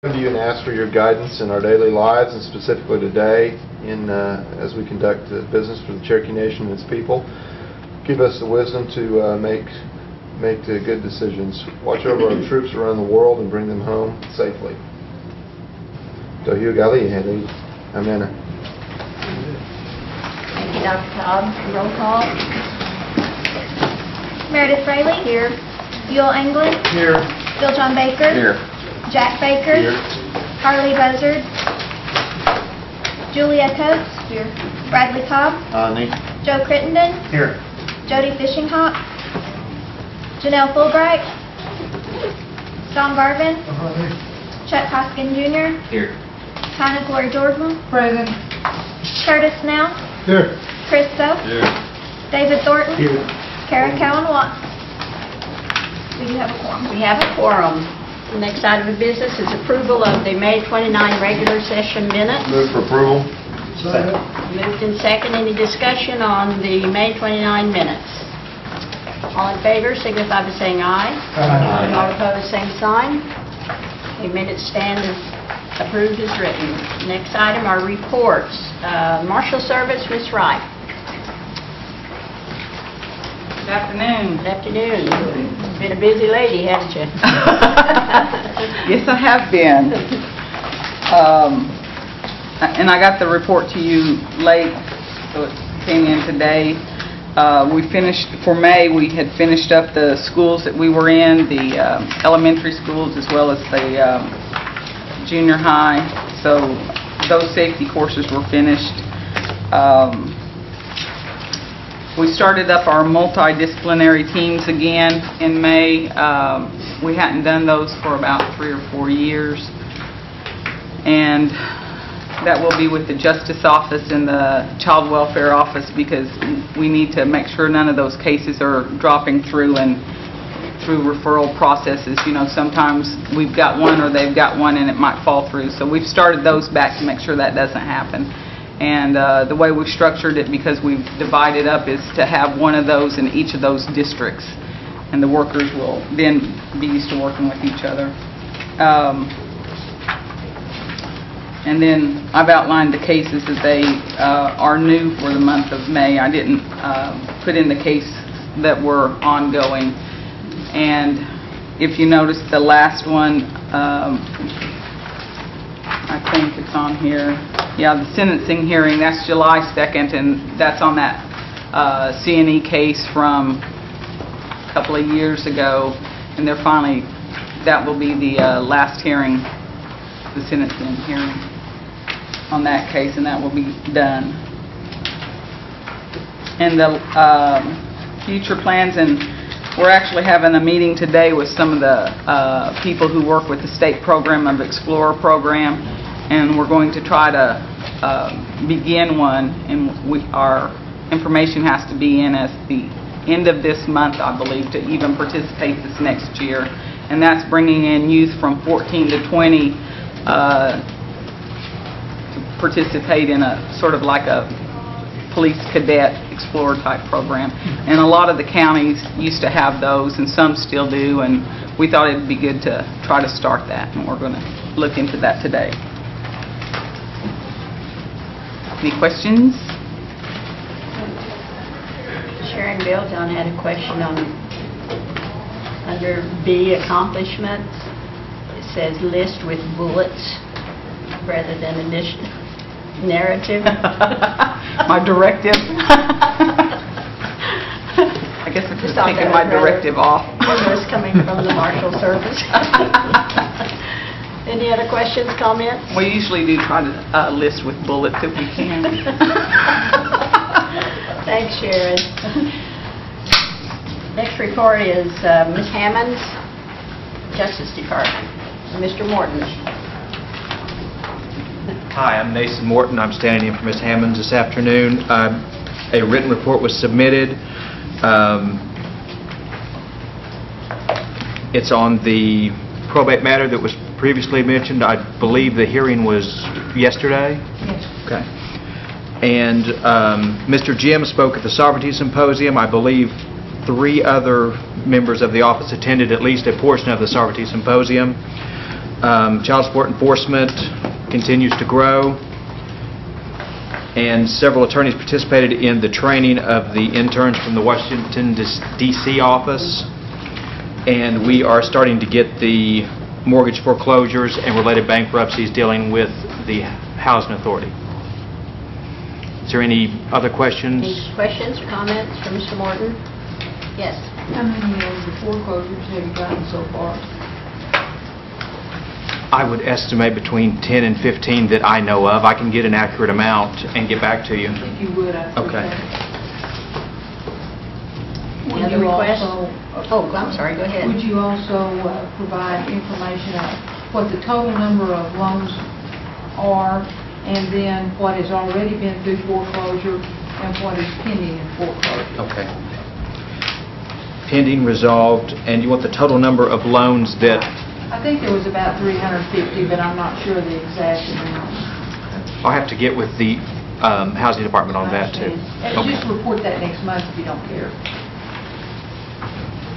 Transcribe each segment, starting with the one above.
Come to you and ask for your guidance in our daily lives, and specifically today as we conduct business for the Cherokee Nation and its people. Give us the wisdom to make the good decisions. Watch over our troops around the world and bring them home safely. Amen. Thank you, Dr. Cobb. Roll call. Meredith Fraley. Here. Buell England. Here. Bill John Baker. Here. Jack Baker. Here. Harley Buzzard. Julia Coates. Here. Bradley Cobb. Joe Crittenden. Here. Jody Fishinghawk. Janelle Fulbright. Don Garvin. Chuck Hoskin Jr. Here. Hannah Glory Jordan. Present. Curtis Snell. Here. Chris Soap. Here. David Thornton. Here. Kara Cowan Watts. We do have a quorum. We have a quorum. The next item of business is approval of the May 29 regular session minutes. Move for approval. Moved in second. Any discussion on the May 29 minutes? All in favor signify by saying aye. Aye. All opposed, same sign. The minutes stand as approved as written. Next item are reports. Marshal Service, Ms. Wright. Good afternoon. Good afternoon. Been a busy lady, haven't you? Yes, I have been. And I got the report to you late, so it came in today. We finished, for May, we had finished up the schools that we were in, the elementary schools as well as the junior high. So those safety courses were finished. We started up our multidisciplinary teams again in May. We hadn't done those for about 3 or 4 years. And that will be with the Justice Office and the Child Welfare Office, because we need to make sure none of those cases are dropping through and through referral processes. You know, sometimes we've got one or they've got one and it might fall through. So we've started those back to make sure that doesn't happen. And the way we've structured it, because we've divided up, is to have one of those in each of those districts. And the workers will then be used to working with each other. And then I've outlined the cases that they are new for the month of May. I didn't put in the case that were ongoing. And if you notice the last one, I think it's on here. Yeah, the sentencing hearing, that's July 2nd, and that's on that C&E case from a couple of years ago. And they're finally, that will be the last hearing, the sentencing hearing on that case, and that will be done. And the future plans, and we're actually having a meeting today with some of the people who work with the state program of Explorer program, and we're going to try to begin one, and our information has to be in as the end of this month, I believe, to even participate this next year. And that's bringing in youth from 14 to 20 to participate in a sort of like a police cadet explorer type program. And a lot of the counties used to have those, and some still do, and we thought it'd be good to try to start that, and we're going to look into that today. Any questions? Sharon Bill John had a question on under B, accomplishments. It says list with bullets rather than initiative. Narrative. My directive. I guess I'm just taking my directive off. Humorous coming from the Marshal Service. Any other questions, comments? We usually do try to list with bullets if we can. Thanks, Sharon. Next report is Ms. Hammond's Justice Department. Mr. Morton. Hi, I'm Nathan Morton. I'm standing in for Ms. Hammond this afternoon. A written report was submitted. It's on the probate matter that was previously mentioned. I believe the hearing was yesterday. Yes. Okay. And Mr. Jim spoke at the Sovereignty Symposium. I believe 3 other members of the office attended at least a portion of the Sovereignty Symposium. Child support enforcement continues to grow, and several attorneys participated in the training of the interns from the Washington, D.C. office, and we are starting to get the mortgage foreclosures and related bankruptcies dealing with the Housing Authority. Is there any other questions? Any questions or comments from Mr. Morton? Yes. How many of the foreclosures have you gotten so far? I would estimate between 10 and 15 that I know of. I can get an accurate amount and get back to you. If you would, I Okay. Any other requests? Oh, I'm sorry, go ahead. Would you also provide information on what the total number of loans are, and then what has already been through foreclosure and what is pending in foreclosure? Okay. Pending, resolved, and you want the total number of loans that... I think there was about 350, but I'm not sure the exact amount. I'll have to get with the Housing Department on that, too. And just report that next month if you don't care.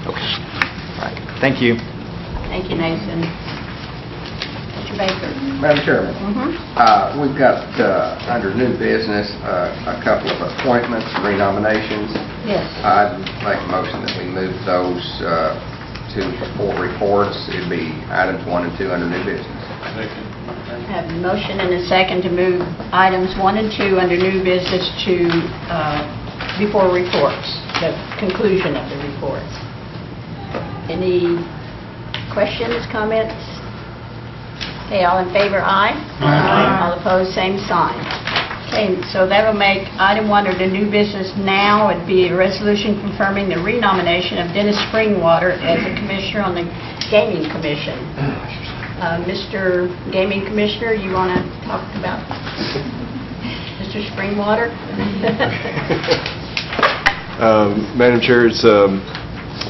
Okay. All right. Thank you. Thank you, Nathan. Mr. Baker? Madam Chairman, Mm-hmm. we've got under new business a couple of appointments, renominations. Yes. I'd make a motion that we move those to before reports. It'd be items 1 and 2 under new business. I have a motion and a second to move items 1 and 2 under new business to before reports, the conclusion of the reports. Any questions, comments? Okay, all in favor, aye. Aye. All opposed, same sign. Okay, so that will make item 1 under new business now. It'd be a resolution confirming the renomination of Dennis Springwater as a commissioner on the Gaming Commission. Mr. Gaming Commissioner, you want to talk about Mr. Springwater? Madam Chair, it's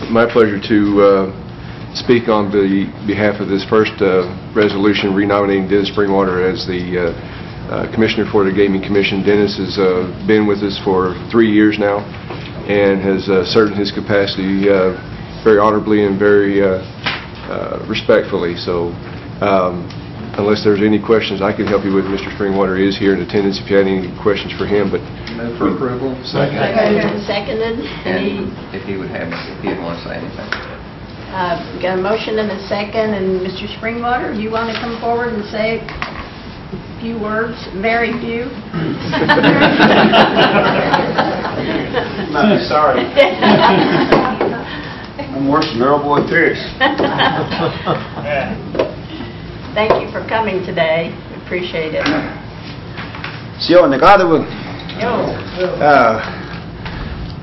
my pleasure to speak on behalf of this first resolution renominating Dennis Springwater as the Commissioner for the Gaming Commission. Dennis has been with us for 3 years now and has served in his capacity very honorably and very respectfully. So unless there's any questions I can help you with, Mr. Springwater is here in attendance if you had any questions for him. But Move for approval. Seconded. And if he would want to say anything. Got a motion and a second, and Mr. Springwater, you want to come forward and say a few words? Very few. Might be sorry. I'm worse than Earl Boy Pierce. Thank you for coming today. We appreciate it.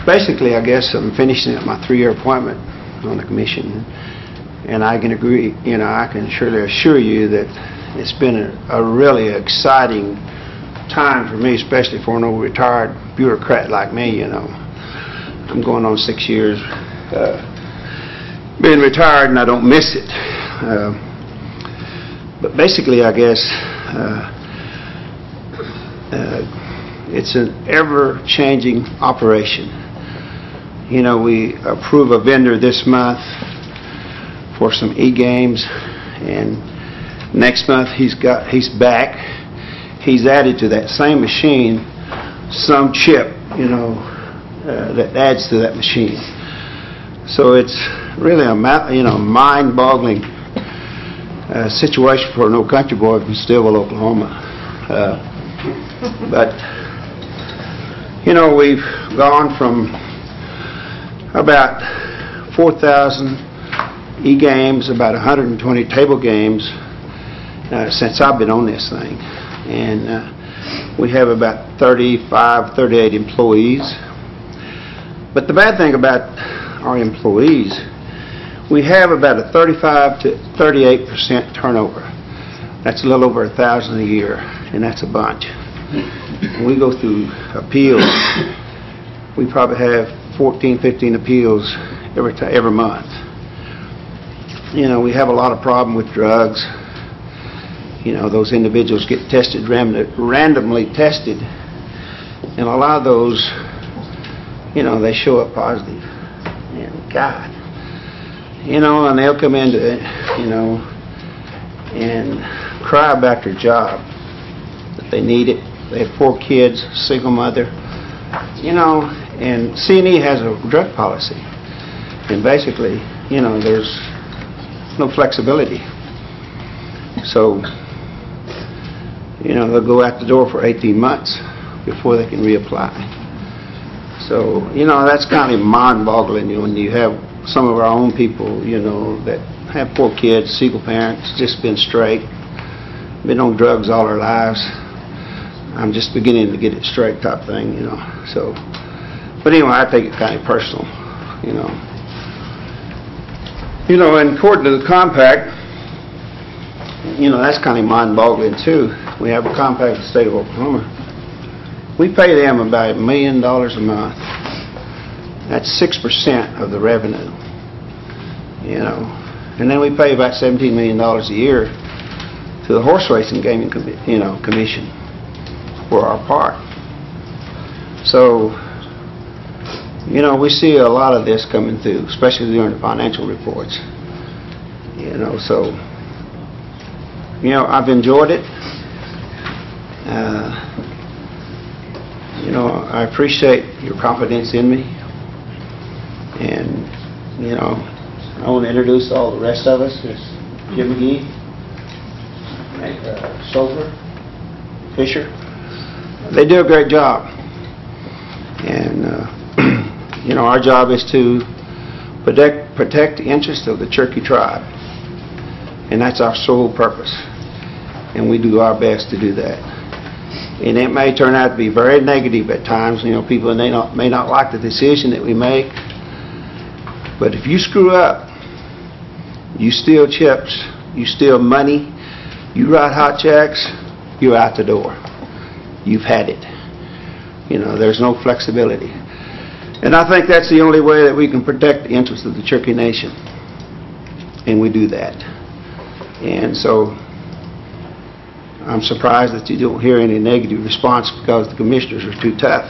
Basically, I guess I'm finishing up my 3-year appointment on the commission, and I can agree, I can surely assure you that it's been a really exciting time for me, especially for an old retired bureaucrat like me. I'm going on 6 years being retired, and I don't miss it. But basically, I guess it's an ever-changing operation. We approve a vendor this month for some e-games, and next month he's back. He's added to that same machine some chip, that adds to that machine. So it's really a mind-boggling situation for an old country boy from Stillville, Oklahoma. But we've gone from about 4,000 e-games, about 120 table games since I've been on this thing, and we have about 35, 38 employees. But the bad thing about our employees, we have about a 35 to 38% turnover. That's a little over 1,000 a year, and that's a bunch. We go through appeals. We probably have 14, 15 appeals every month. We have a lot of problem with drugs. Those individuals get tested, randomly tested, and a lot of those, they show up positive. And God, and they'll come into, and cry about their job, that they need it. They have 4 kids, single mother, you know, and C&E has a drug policy. And basically, you know, there's no flexibility. So, you know, they'll go out the door for 18 months before they can reapply. So, you know, that's kind of mind-boggling, you know, when you have some of our own people, you know, that have 4 kids, single parents, just been straight, been on drugs all their lives. I'm just beginning to get it straight type thing, you know. So, but anyway, I take it kind of personal, you know. You know, and according to the compact, you know, that's kind of mind-boggling too. We have a compact with the state of Oklahoma. We pay them about $1 million a month. That's 6% of the revenue, you know. And then we pay about $17 million a year to the horse racing gaming, commission for our part. So, you know, we see a lot of this coming through, especially during the financial reports. You know, so, you know, I've enjoyed it. You know, I appreciate your confidence in me. And, you know, I want to introduce all the rest of us. There's Jim McGee, Soper, Fisher. They do a great job. And, you know, our job is to protect the interests of the Cherokee tribe. And that's our sole purpose. And we do our best to do that. And it may turn out to be very negative at times. You know, people may not like the decision that we make. But if you screw up, you steal chips, you steal money, you write hot checks, you're out the door. You've had it. You know, there's no flexibility. And I think that's the only way that we can protect the interests of the Cherokee Nation. And we do that. And so I'm surprised that you don't hear any negative response because the commissioners are too tough.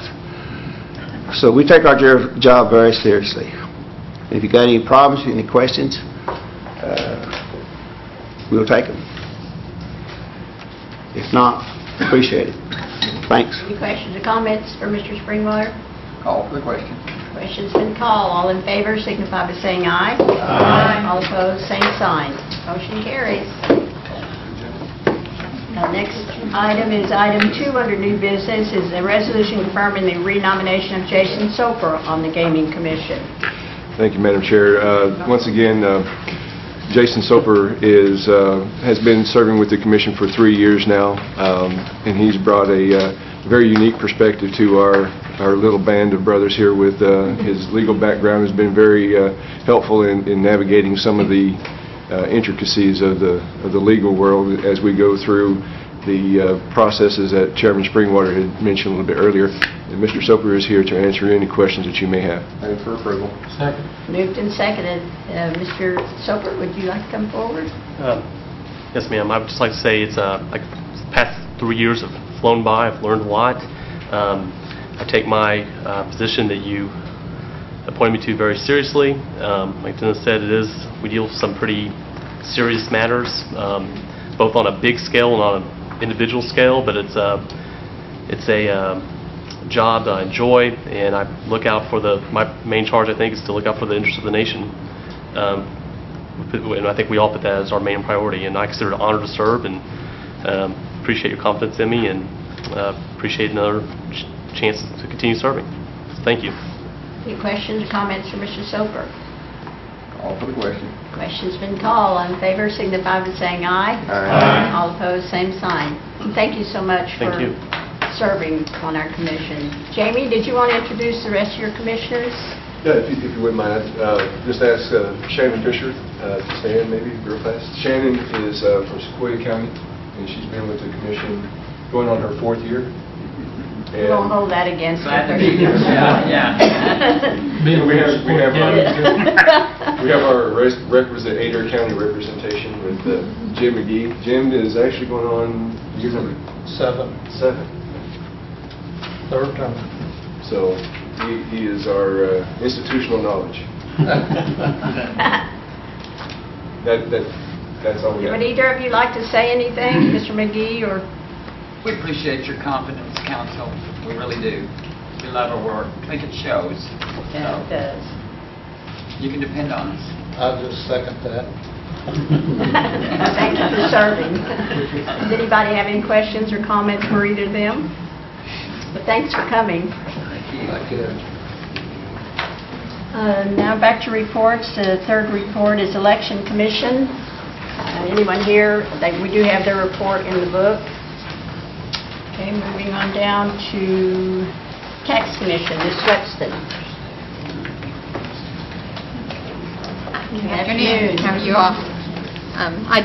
So we take our job very seriously. If you got any problems, any questions, we'll take them. If not, appreciate it. Thanks. Any questions or comments for Mr. Springwater? Call for the question. Question's been called. All in favor signify by saying aye. Aye. All opposed, same sign. Motion carries. Next item is item 2 under new business is a resolution confirming the renomination of Jason Soper on the Gaming Commission. Thank you, Madam Chair. Once again, Jason Soper has been serving with the Commission for 3 years now, and he's brought a very unique perspective to our little band of brothers here. With his legal background has been very helpful in navigating some of the intricacies of the legal world as we go through the processes that Chairman Springwater had mentioned a little bit earlier. And Mr. Soper is here to answer any questions that you may have. Move for approval. Second. Moved and seconded. Mr. Soper, would you like to come forward? Yes, ma'am. I would just like to say it's like the past 3 years have flown by. I've learned a lot. I take my position that you appointed me to very seriously. Like Dennis said, we deal with some pretty serious matters, both on a big scale and on an individual scale. But it's a job that I enjoy, and I look out for my main charge, I think, is to look out for the interests of the nation. And I think we all put that as our main priority, and I consider it an honor to serve, and appreciate your confidence in me, and appreciate another chance to continue serving. So thank you. Any questions or comments for Mr. Soper? Call for the question. Question's been called. All in favor signify by saying aye. Aye. All opposed, same sign. And thank you so much for Thank you. serving on our commission. Jamie, did you want to introduce the rest of your commissioners? Yeah, if you wouldn't mind, just ask Shannon Fisher to stand maybe real fast. Shannon is from Sequoia County, and she's been with the commission going on her 4th year. We won't hold that against her. We have our requisite Adair County representation with Jim McGee. Jim is actually going on year number 7. 3rd term. So he is our institutional knowledge. That That's all we got. Would either of you like to say anything, Mr. McGee or? We appreciate your confidence, council. We really do. We love our work. I think it shows. Yeah, it does. You can depend on us. I'll just second that. Thank you for serving. Does anybody have any questions or comments for either of them? But thanks for coming. Thank you. Now back to reports. The third report is Election Commission. Anyone here? We do have their report in the book. Okay, moving on down to Tax Commission, Ms. Webster. Good afternoon. How are you all?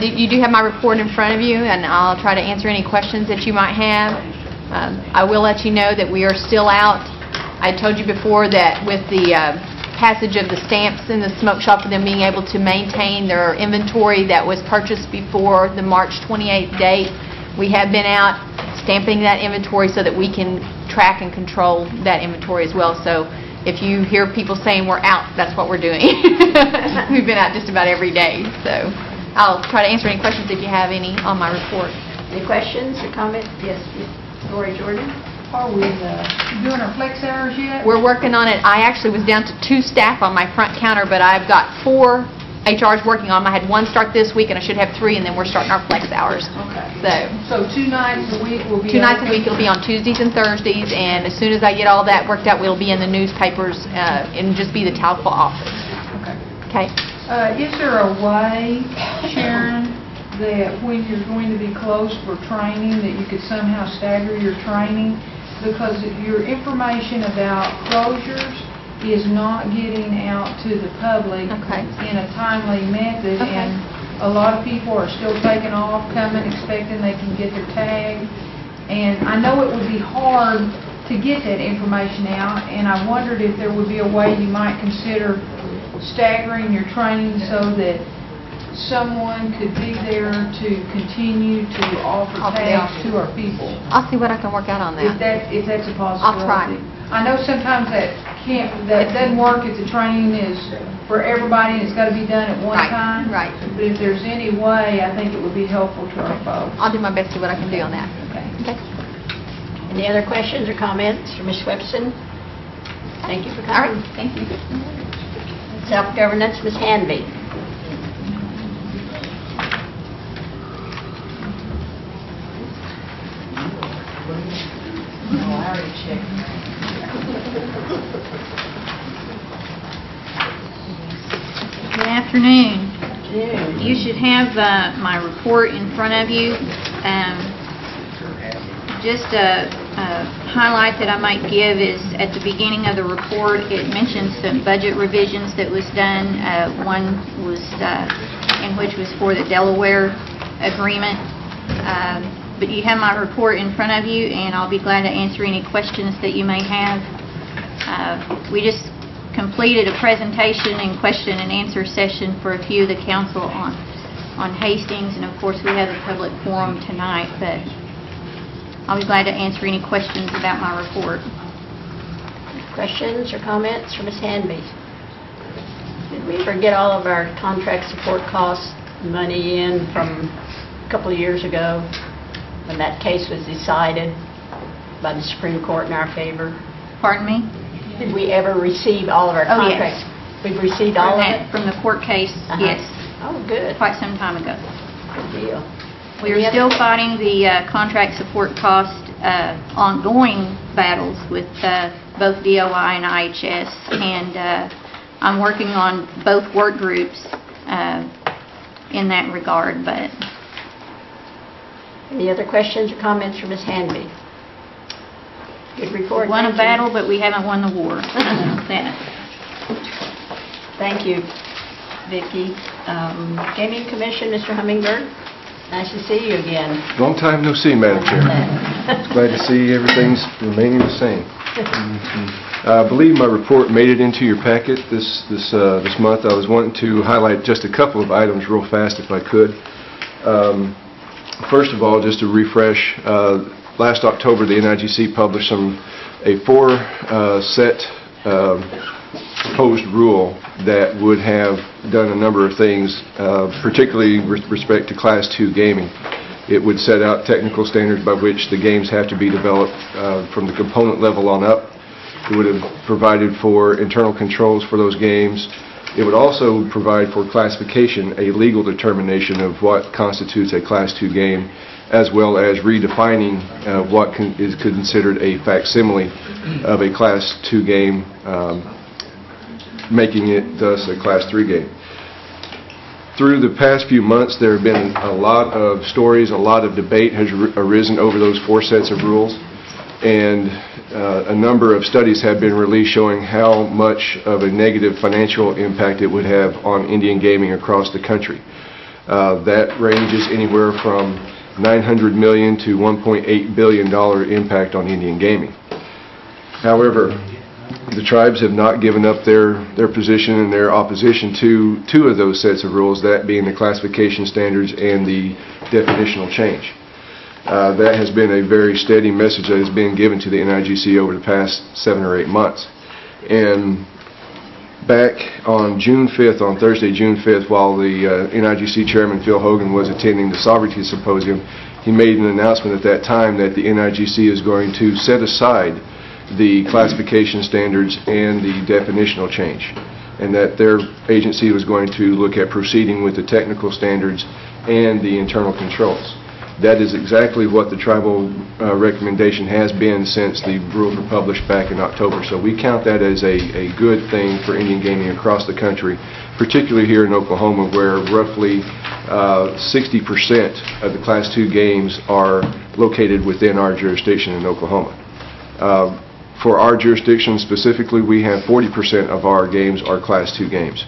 You do have my report in front of you, and I'll try to answer any questions that you might have. I will let you know that we are still out. I told you before that with the passage of the stamps in the smoke shop, for them being able to maintain their inventory that was purchased before the March 28th date, we have been out stamping that inventory so that we can track and control that inventory as well. So if you hear people saying we're out, that's what we're doing. We've been out just about every day. So I'll try to answer any questions if you have any on my report. Any questions or comments? Yes, Lori Jordan. Are we doing our flex hours yet? We're working on it. I actually was down to 2 staff on my front counter, but I've got 4 HRs working on them. I had 1 start this week, and I should have 3, and then we're starting our flex hours. Okay. So 2 nights a week will be 2 nights a week. It'll be on Tuesdays and Thursdays, and as soon as I get all that worked out, we'll be in the newspapers and just be the Tahlequah office. Okay. Is there a way, Sharon, that when you're going to be closed for training, that you could somehow stagger your training? Because your information about closures is not getting out to the public in a timely method, and a lot of people are still taking off, coming, expecting they can get their tag. And I know it would be hard to get that information out, and I wondered if there would be a way you might consider staggering your training so that someone could be there to continue to offer tags to our people. I'll see what I can work out on that. If that's a possibility. I'll try. I know sometimes that doesn't work if the training is for everybody and it's got to be done at one time. Right. But if there's any way, I think it would be helpful to our folks. I'll do my best to see what I can do on that. Okay. Any other questions or comments for Ms. Webster? Thank you for All coming. right. Thank you. Self-governance, Ms. Hanby. Good afternoon. You should have my report in front of you. Just a highlight that I might give is at the beginning of the report, it mentions some budget revisions that was done. One was in which was for the Delaware agreement. But you have my report in front of you, and I'll be glad to answer any questions that you may have. We just completed a presentation and question and answer session for a few of the council on Hastings, and of course we have a public forum tonight, but I'll be glad to answer any questions about my report. Questions or comments for Ms. Hanby? Did we ever get all of our contract support costs money in from a couple of years ago when that case was decided by the Supreme Court in our favor? Pardon me? Did we ever receive all of our contracts? Yes. We've received all of it? From the court case, yes. Oh, good. Quite some time ago. Good deal. We are still fighting the contract support cost ongoing battles with both DOI and IHS, and I'm working on both work groups in that regard. But any other questions or comments for Ms. Hanby? Good report. We won a battle, but we haven't won the war. Thank you, Vicki. Gaming Commission, Mr. Hummingbird. Nice to see you again. Long time no see, Madam Chair. Glad to see everything's remaining the same. I believe my report made it into your packet this month. I was wanting to highlight just a couple of items real fast if I could. First of all, just to refresh, last October the NIGC published a 4-set proposed rule that would have done a number of things, particularly with respect to Class II gaming. It would set out technical standards by which the games have to be developed from the component level on up. It would have provided for internal controls for those games. It would also provide for classification, a legal determination of what constitutes a Class II game, as well as redefining what is considered a facsimile of a Class II game, making it thus a Class III game. Through the past few months, there have been a lot of stories, a lot of debate has arisen over those 4 sets of rules, and a number of studies have been released showing how much of a negative financial impact it would have on Indian gaming across the country. That ranges anywhere from $900 million to $1.8 billion impact on Indian gaming. However, the tribes have not given up their position and their opposition to 2 of those sets of rules, that being the classification standards and the definitional change. That has been a very steady message that has been given to the NIGC over the past 7 or 8 months. And back on June 5th, on Thursday, June 5th, while the NIGC Chairman Phil Hogan was attending the Sovereignty Symposium, he made an announcement at that time that the NIGC is going to set aside the classification standards and the definitional change, and that their agency was going to look at proceeding with the technical standards and the internal controls. That is exactly what the tribal recommendation has been since the rules were published back in October. So we count that as a good thing for Indian gaming across the country, particularly here in Oklahoma, where roughly 60% of the Class II games are located within our jurisdiction in Oklahoma. For our jurisdiction specifically, we have 40% of our games are Class II games.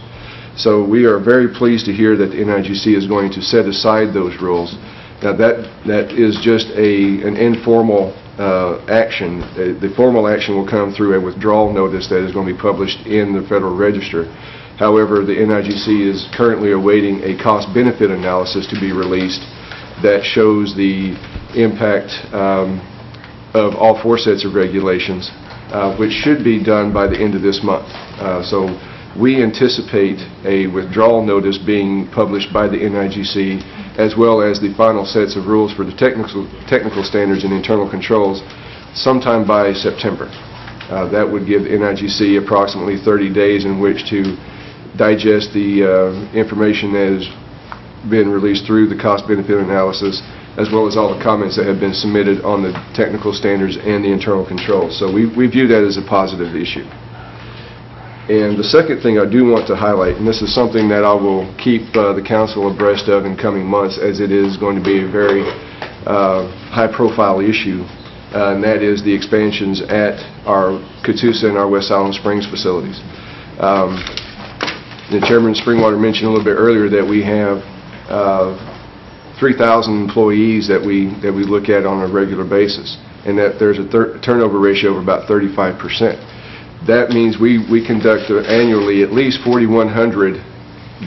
So we are very pleased to hear that the NIGC is going to set aside those rules. Now that is just an informal action. The formal action will come through a withdrawal notice that is going to be published in the Federal Register. However, the NIGC is currently awaiting a cost-benefit analysis to be released that shows the impact of all 4 sets of regulations, which should be done by the end of this month. So we anticipate a withdrawal notice being published by the NIGC, as well as the final sets of rules for the technical standards and internal controls sometime by September. That would give the NIGC approximately 30 days in which to digest the information that has been released through the cost-benefit analysis, as well as all the comments that have been submitted on the technical standards and the internal controls. So we view that as a positive issue. And the second thing I do want to highlight, and this is something that I will keep the council abreast of in coming months, as it is going to be a very high-profile issue, and that is the expansions at our Catoosa and our West Island Springs facilities. The Chairman Springwater mentioned a little bit earlier that we have 3,000 employees that we look at on a regular basis, and that there's a turnover ratio of about 35%. That means we conduct annually at least 4,100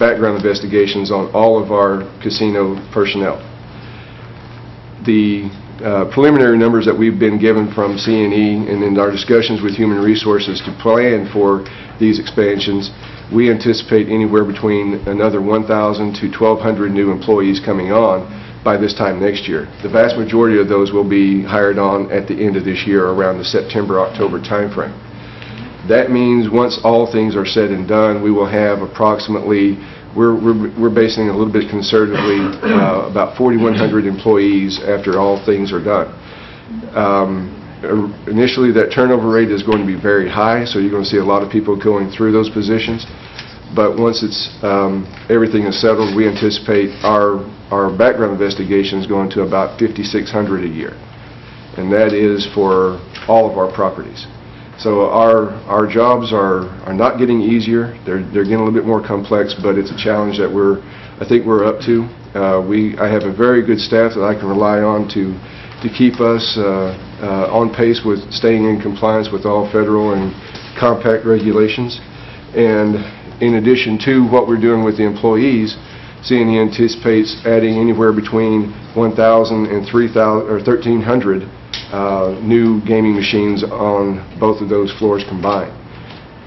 background investigations on all of our casino personnel. The preliminary numbers that we've been given from C&E and in our discussions with Human Resources to plan for these expansions, we anticipate anywhere between another 1,000 to 1,200 new employees coming on by this time next year. The vast majority of those will be hired on at the end of this year, around the September-October timeframe. That means once all things are said and done, we will have approximately, we're basing a little bit conservatively, about 4,100 employees after all things are done. Initially, that turnover rate is going to be very high, so you're going to see a lot of people going through those positions. But once everything is settled, we anticipate our background investigation is going to about 5,600 a year, and that is for all of our properties. So our jobs are not getting easier. They're getting a little bit more complex, but it's a challenge that I think we're up to. I have a very good staff that I can rely on to keep us on pace with staying in compliance with all federal and compact regulations. And in addition to what we're doing with the employees, C&E anticipates adding anywhere between 1,000 and 3,000 or 1,300 new gaming machines on both of those floors combined.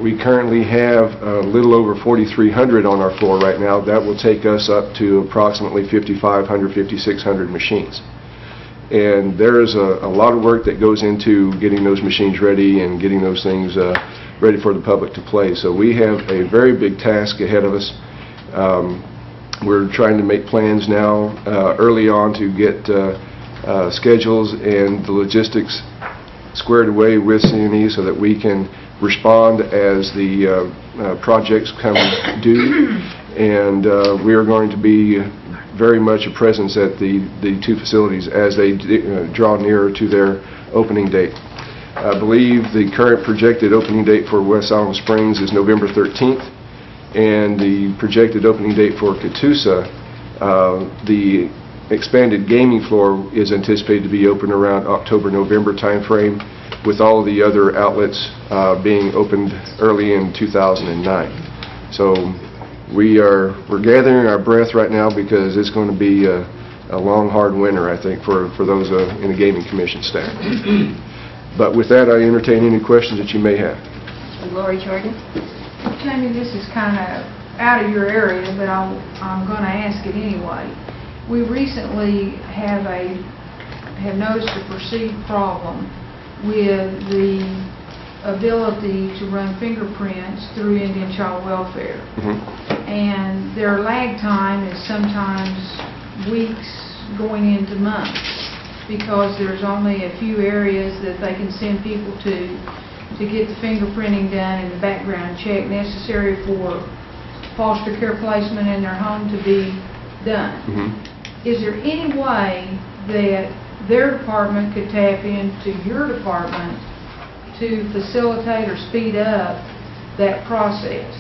We currently have a little over 4,300 on our floor right now. That will take us up to approximately 5,500, 5,600 machines. And there is a lot of work that goes into getting those machines ready and getting those things ready for the public to play. So we have a very big task ahead of us. We're trying to make plans now early on to get schedules and the logistics squared away with CNE so that we can respond as the projects come due. And we are going to be very much a presence at the two facilities as they draw nearer to their opening date. I believe the current projected opening date for West Alum Springs is November 13th, and the projected opening date for Catoosa, the expanded gaming floor is anticipated to be open around October-November timeframe, with all the other outlets being opened early in 2009. So we're gathering our breath right now because it's going to be a long, hard winter, I think, for those in the Gaming Commission staff. But with that, I entertain any questions that you may have. Lori Jordan. Jamie, this is kind of out of your area, but I'm going to ask it anyway. We recently have noticed a perceived problem with the ability to run fingerprints through Indian Child Welfare. And their lag time is sometimes weeks going into months because there's only a few areas that they can send people to get the fingerprinting done and the background check necessary for foster care placement in their home to be done. Is there any way that their department could tap into your department to facilitate or speed up that process?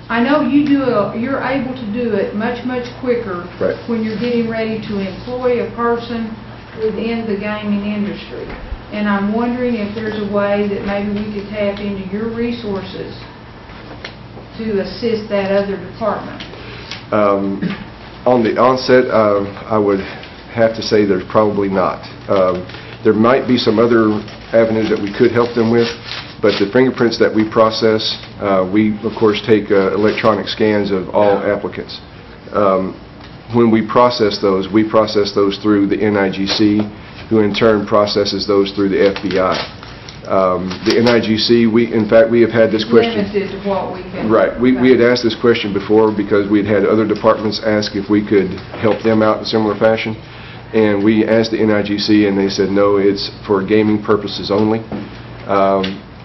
I know you're able to do it much quicker when you're getting ready to employ a person within the gaming industry. And I'm wondering if there's a way that maybe we could tap into your resources to assist that other department. On the onset, I would have to say there's probably not. There might be some other avenues that we could help them with, but the fingerprints that we process, we of course take electronic scans of all applicants. When we process those through the NIGC, who in turn processes those through the FBI. The NIGC, in fact, we have had this question. Limited to what we can. Right. We had asked this question before because we had other departments ask if we could help them out in similar fashion. And we asked the NIGC and they said no, it's for gaming purposes only.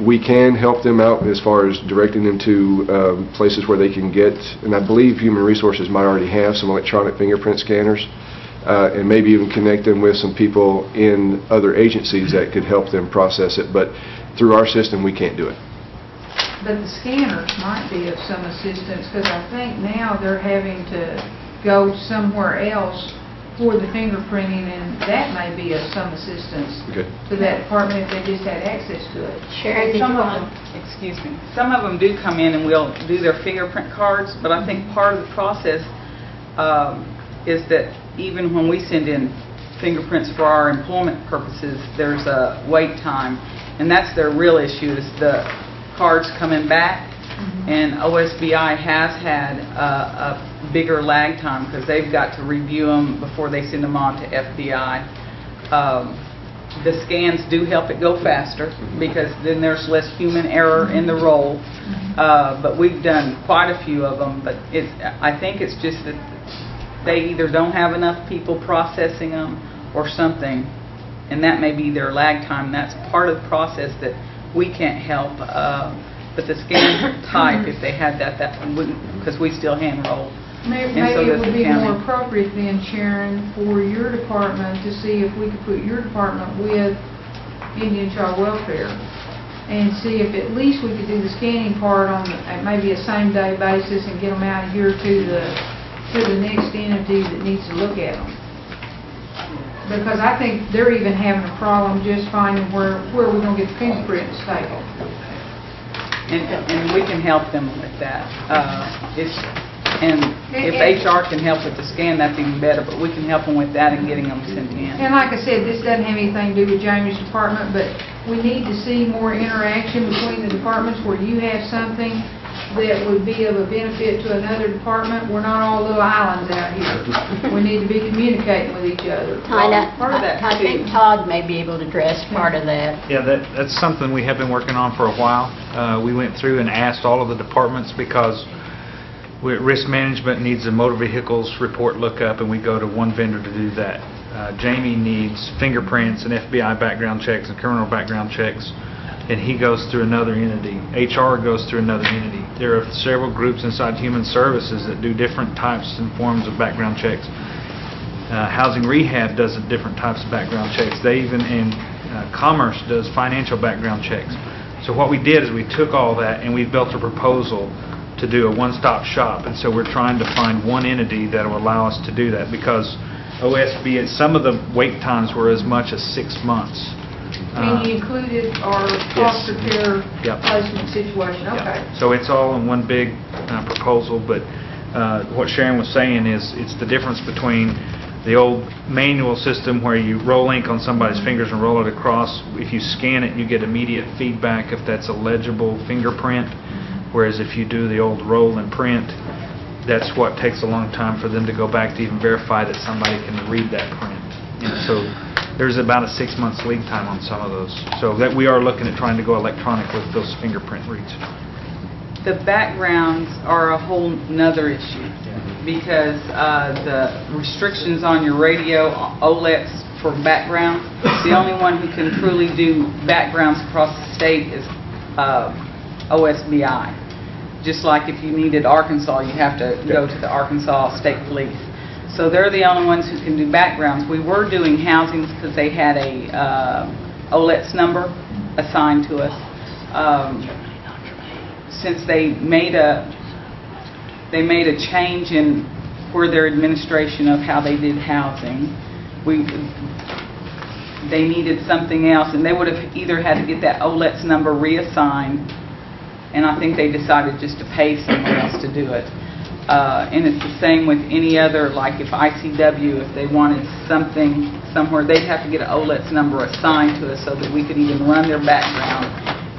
We can help them out as far as directing them to places where they can get, and I believe Human Resources might already have some electronic fingerprint scanners, and maybe even connect them with some people in other agencies that could help them process it. But through our system, we can't do it. But the scanners might be of some assistance because I think now they're having to go somewhere else for the fingerprinting, and that may be of some assistance to that department if they just had access to it. Sharon, Excuse me. Some of them do come in and we'll do their fingerprint cards, but I think part of the process is that even when we send in fingerprints for our employment purposes, there's a wait time, and that's their real issue, is the cards coming back. And OSBI has had a bigger lag time because they've got to review them before they send them on to FBI. The scans do help it go faster because then there's less human error in the roll. But we've done quite a few of them, but I think it's just that they either don't have enough people processing them or something, and that may be their lag time. That's part of the process that we can't help. But the scan type, if they had that wouldn't, because we still hand roll. Maybe it would be more appropriate then, Sharon, for your department to see if we could put your department with Indian Child Welfare and see if at least we could do the scanning part on maybe a same-day basis and get them out here to the next entity that needs to look at them. Because I think they're even having a problem just finding where we're going to get the fingerprints taken. And we can help them with that. If HR can help with the scan, that's even better, but we can help them with that and getting them sent in. And like I said, this doesn't have anything to do with Jamie's department, but we need to see more interaction between the departments where you have something that would be of a benefit to another department. We're not all little islands out here. We need to be communicating with each other. Part of that, I think Todd may be able to address part of that. Yeah, that's something we have been working on for a while. We went through and asked all of the departments because risk management needs a motor vehicles report lookup, and we go to one vendor to do that. Jamie needs fingerprints and FBI background checks and criminal background checks, and he goes through another entity. HR goes through another entity. There are several groups inside Human Services that do different types and forms of background checks. Housing Rehab does different types of background checks. They even, and Commerce does financial background checks. So what we did is we took all that and we built a proposal to do a one-stop shop, and so we're trying to find one entity that will allow us to do that, because OSB, some of the wait times were as much as 6 months. And you included our foster care placement situation, okay. So it's all in one big proposal, but what Sharon was saying is it's the difference between the old manual system where you roll ink on somebody's fingers and roll it across. If you scan it, you get immediate feedback if that's a legible fingerprint, whereas if you do the old roll and print, that's what takes a long time for them to go back to even verify that somebody can read that print. And so there's about a 6 months lead time on some of those. So that we are looking at trying to go electronic with those fingerprint reads. The backgrounds are a whole nother issue, because the restrictions on your radio, OLETs for backgrounds, the only one who can truly do backgrounds across the state is OSBI. Just like if you needed Arkansas, you have to go to the Arkansas State Police. So they're the only ones who can do backgrounds. We were doing housings because they had a OLETS number assigned to us. Since they made a change in where their administration of how they did housing, they needed something else, and they would have either had to get that OLETS number reassigned, and I think they decided just to pay someone else to do it. And it's the same with any other, like if ICW, if they wanted something somewhere, they'd have to get an OLETS number assigned to us so that we could even run their background.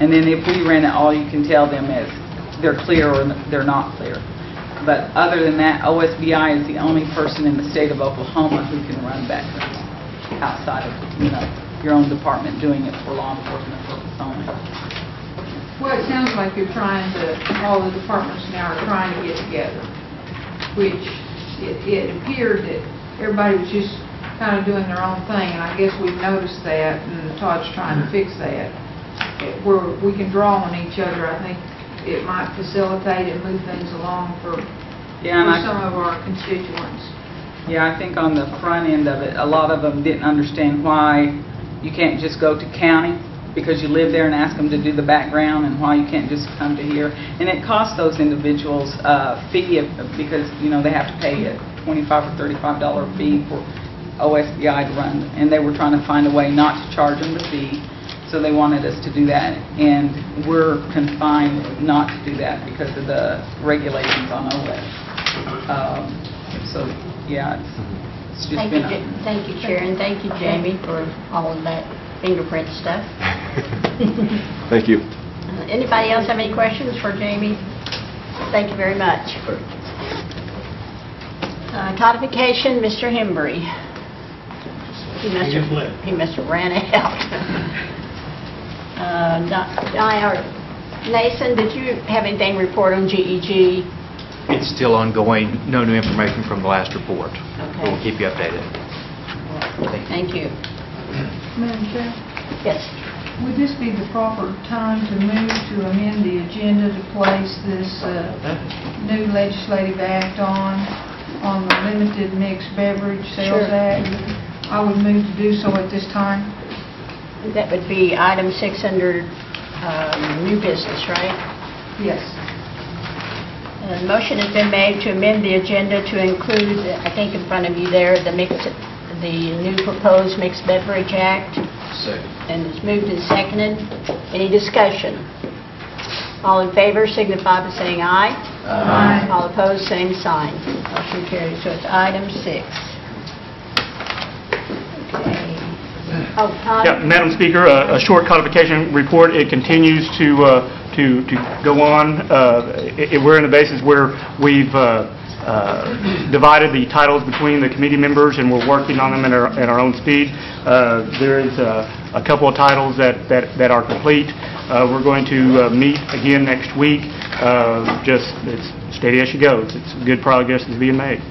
And then if we ran it, all you can tell them is they're clear or they're not clear. But other than that, OSBI is the only person in the state of Oklahoma who can run backgrounds outside of, your own department doing it for law enforcement purposes only. Well, it sounds like you're trying to, all the departments now are trying to get together, which it appeared that everybody was just kind of doing their own thing, and I guess we've noticed that, and Todd's trying to fix that. Where we can draw on each other, I think it might facilitate and move things along for some of our constituents. Yeah, I think on the front end of it, a lot of them didn't understand why you can't just go to county because you live there and ask them to do the background, and why you can't just come to here. And it costs those individuals a fee because, they have to pay a $25 or $35 fee for OSBI to run, and they were trying to find a way not to charge them the fee. So they wanted us to do that, and we're confined not to do that because of the regulations on OLED. So, yeah, it's just Thank you, Sharon. Thank you, Jamie, for all of that fingerprint stuff. Thank you. Anybody else have any questions for Jamie? Thank you very much. Codification, Mr. Hembry. He must have ran out. Nathan, did you have anything to report on GEG? It's still ongoing. No new information from the last report. Okay. We'll keep you updated. Thank you. Madam Chair, Yes. would this be the proper time to move to amend the agenda to place this new legislative act on the Limited Mixed Beverage Sales Sure. Act? I would move to do so at this time. That would be item 6 under new business, right? Yes. A motion has been made to amend the agenda to include, I think in front of you there, the new proposed Mixed Beverage Act. Second. And it's moved and seconded. Any discussion? All in favor signify by saying aye. Aye. All opposed, same sign. Motion carries. So it's item 6. Okay. Oh, Todd? Yeah, Madam Speaker, a short codification report. It continues to go on. We're in a basis where we've divided the titles between the committee members, and we're working on them at our own speed. There is a couple of titles that are complete. We're going to meet again next week. Just it's steady as she goes. It's good progress is being made.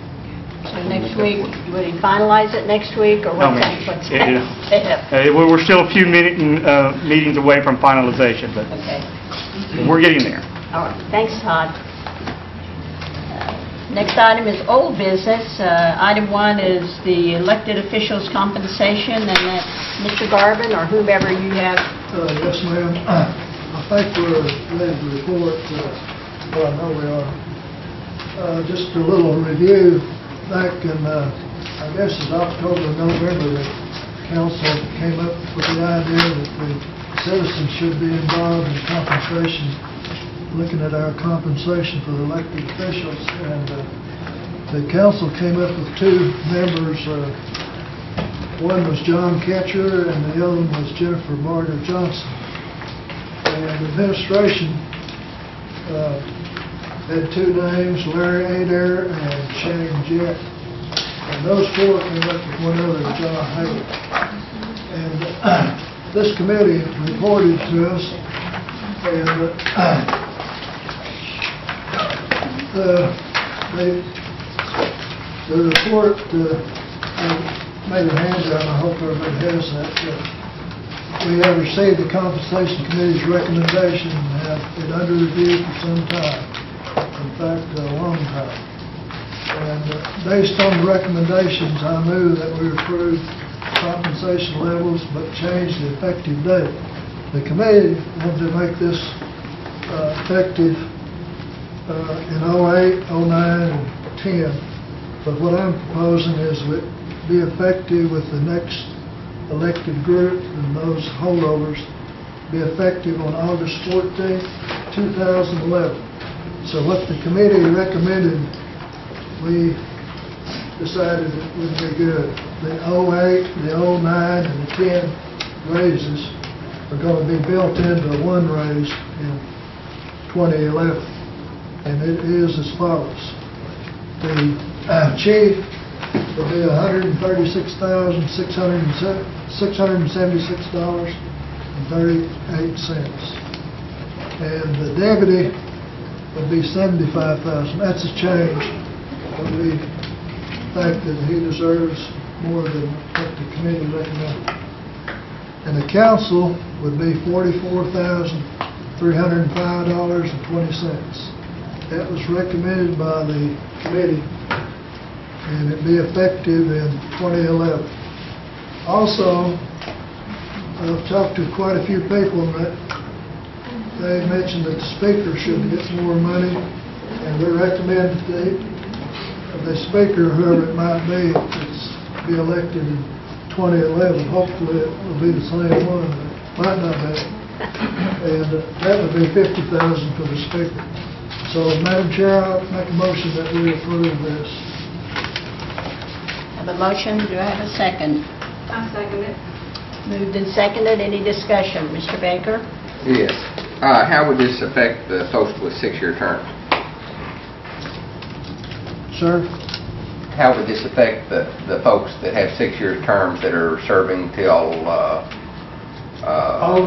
So next week, would he finalize it next week, or No, what's ma'am. that? We're still a few meetings away from finalization, but Okay. we're getting there. All right. Thanks, Todd. Next item is old business. Item 1 is the elected officials' compensation, and that's Mr. Garvin or whomever you have. Yes, ma'am. I think we're ready to report. Well, I know we are. Just a little review. Back in, I guess it's October, November, the council came up with the idea that the citizens should be involved in compensation, looking at our compensation for the elected officials. And the council came up with 2 members. One was John Ketcher, and the other one was Jennifer Martyr Johnson. And the administration had 2 names, Larry Adair and Shane Jett. And those 4 came up with one other, John Haley. And this committee reported to us, and the report made a handout, and I hope everybody has that. We have received the Compensation Committee's recommendation and have it under review for some time. In fact, a long time. And based on the recommendations, I move that we approve compensation levels but change the effective date. The committee wanted to make this effective in 08, 09, and 10. But what I'm proposing is it be effective with the next elected group, and those holdovers be effective on August 14th, 2011. So what the committee recommended, we decided it would be good. The 08, the 09, and the 10 raises are going to be built into one raise in 2011. And it is as follows. The chief will be $136,676.38. And the deputy would be $75,000. That's a change, but we think that he deserves more than what the committee recommended. And the council would be $44,305.20. That was recommended by the committee, and it'd be effective in 2011. Also, I've talked to quite a few people that they mentioned that the speaker should get more money, and they recommend that the speaker, whoever it might be elected in 2011. Hopefully it will be the same one, but it might not be. And that would be $50,000 for the speaker. So, Madam Chair, I'll make a motion that we approve this. I have a motion. Do I have a second? I second it. Moved and seconded. Any discussion? Mr. Baker? Yes. How would this affect the folks with 6-year terms? Sir? How would this affect the folks that have 6-year terms that are serving till... all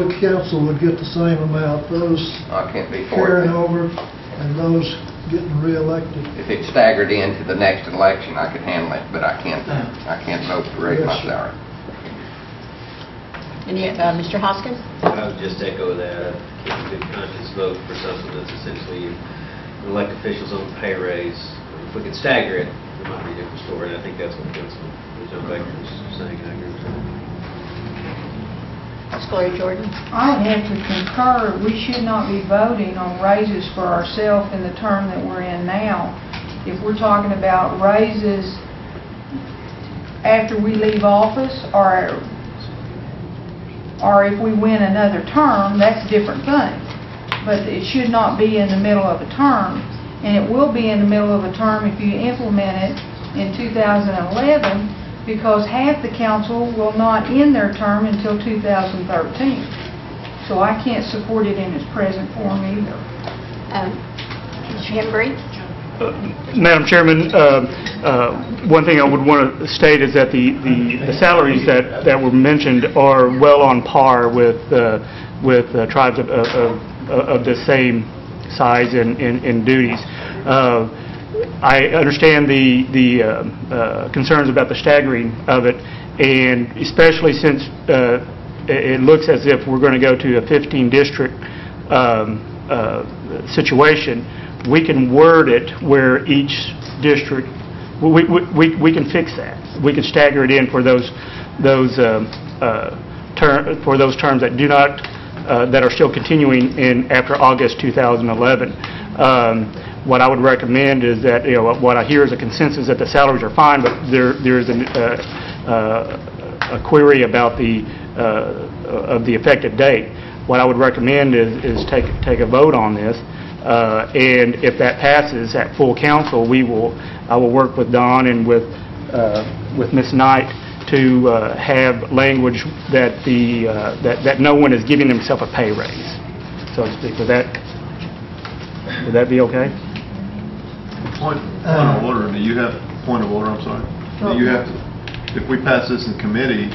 the council would get the same amount. Those I can't be for carrying it. over and those getting reelected. If it's staggered into the next election, I could handle it, but I can't vote to raise my salary. Any, Mr. Hoskins? I would just echo that. Keep a good conscience vote for something that's essentially an elected officials on pay raise. If we could stagger it, it might be a different story, and I think that's what Councilman John Baker is saying. I agree with that. Gloria Jordan? I'd have to concur, we should not be voting on raises for ourselves in the term that we're in now. If we're talking about raises after we leave office, or if we win another term, that's a different thing. But it should not be in the middle of a term, and it will be in the middle of a term if you implement it in 2011, because half the council will not end their term until 2013. So I can't support it in its present form either. Mr. Hembry? Madam Chairman, one thing I would want to state is that the salaries that were mentioned are well on par with tribes of the same size and duties. I understand the concerns about the staggering of it, and especially since it looks as if we're going to go to a 15-district situation. We can word it where each district, we can fix that. We can stagger it in for those terms that do not, that are still continuing in after August 2011. What I would recommend is that, what I hear is a consensus that the salaries are fine, but there's a query about of the effective date. What I would recommend is take a vote on this. And if that passes at full council, I will work with Don and with Ms. Knight to have language that that no one is giving themselves a pay raise, so to speak. Would that be okay? Point of order. Do you have point of order? I'm sorry. Do you have to, if we pass this in committee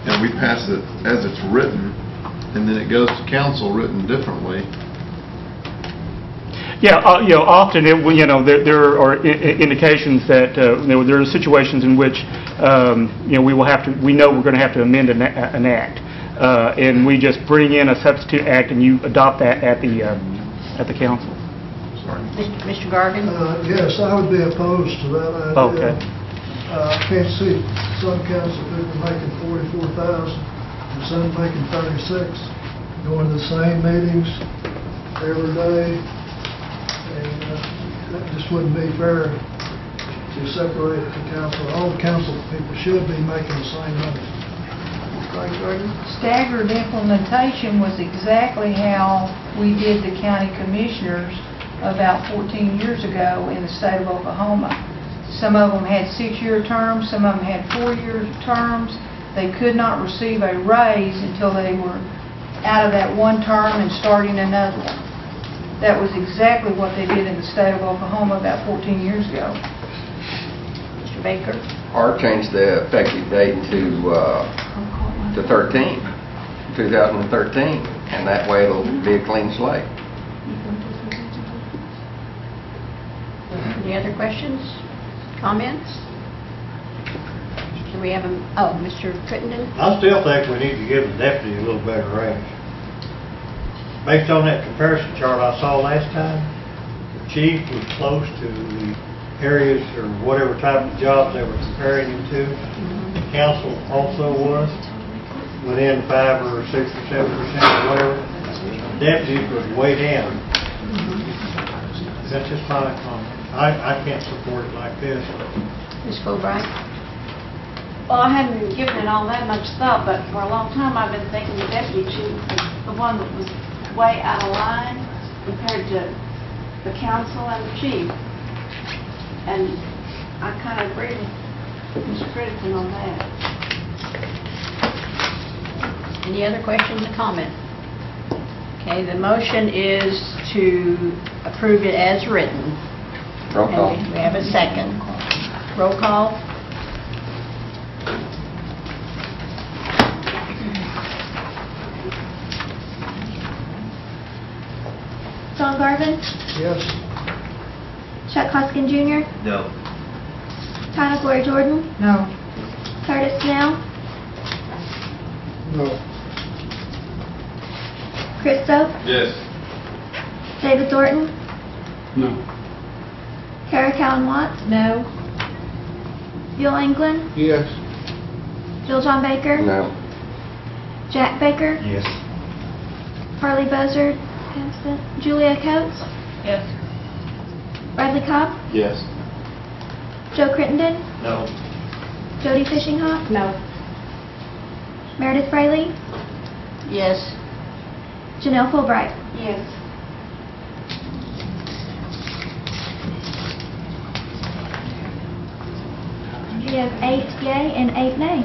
and we pass it as it's written, and then it goes to council written differently. Yeah, often there are indications that there are situations in which we know we're going to have to amend an act, and we just bring in a substitute act and you adopt that at the council. Sorry. Mr. Garvin? Yes, I would be opposed to that idea. Oh, okay. I can't see some council people making $44,000 and some making $36, going to the same meetings every day. That just wouldn't be fair to separate the council. All the council people should be making the same money. Staggered implementation was exactly how we did the county commissioners about 14 years ago in the state of Oklahoma. Some of them had 6-year terms, some of them had 4-year terms. They could not receive a raise until they were out of that one term and starting another one. That was exactly what they did in the state of Oklahoma about 14 years ago. Mr. Baker? Or change the effective date to 2013, and that way it'll be a clean slate. Any other questions, comments? Can we have Mr. Crittenden? I still think we need to give the deputy a little better raise. Based on that comparison chart I saw last time, the chief was close to the areas or whatever type of jobs they were comparing him to. The council also was within 5 or 6 or 7% or whatever. The deputy was way down. That's just my comment. I can't support it like this. Ms. Fulbright? Well, I hadn't given it all that much thought, but for a long time I've been thinking the deputy chief was the one that was way out of line compared to the council and the chief. And I kind of agree with Mr. Crittenden on that. Any other questions or comments? Okay, the motion is to approve it as written. Roll call. We have a second. Roll call. John Garvin, Yes. Chuck Hoskin Jr., No. Tyler Glory Jordan, No. Curtis Snell, No. Chris Soap, Yes. David Thornton, No. Kara Cowan Watts, No. Bill England, Yes. Bill John Baker, No. Jack Baker, Yes. Harley Buzzard, absent, Julia Coates, Yes. Bradley Cobb, Yes. Joe Crittenden, No. Jody Fishinghawk, No. Meredith Fraley, Yes. Janelle Fulbright. Yes. give 8 yea and 8 nay.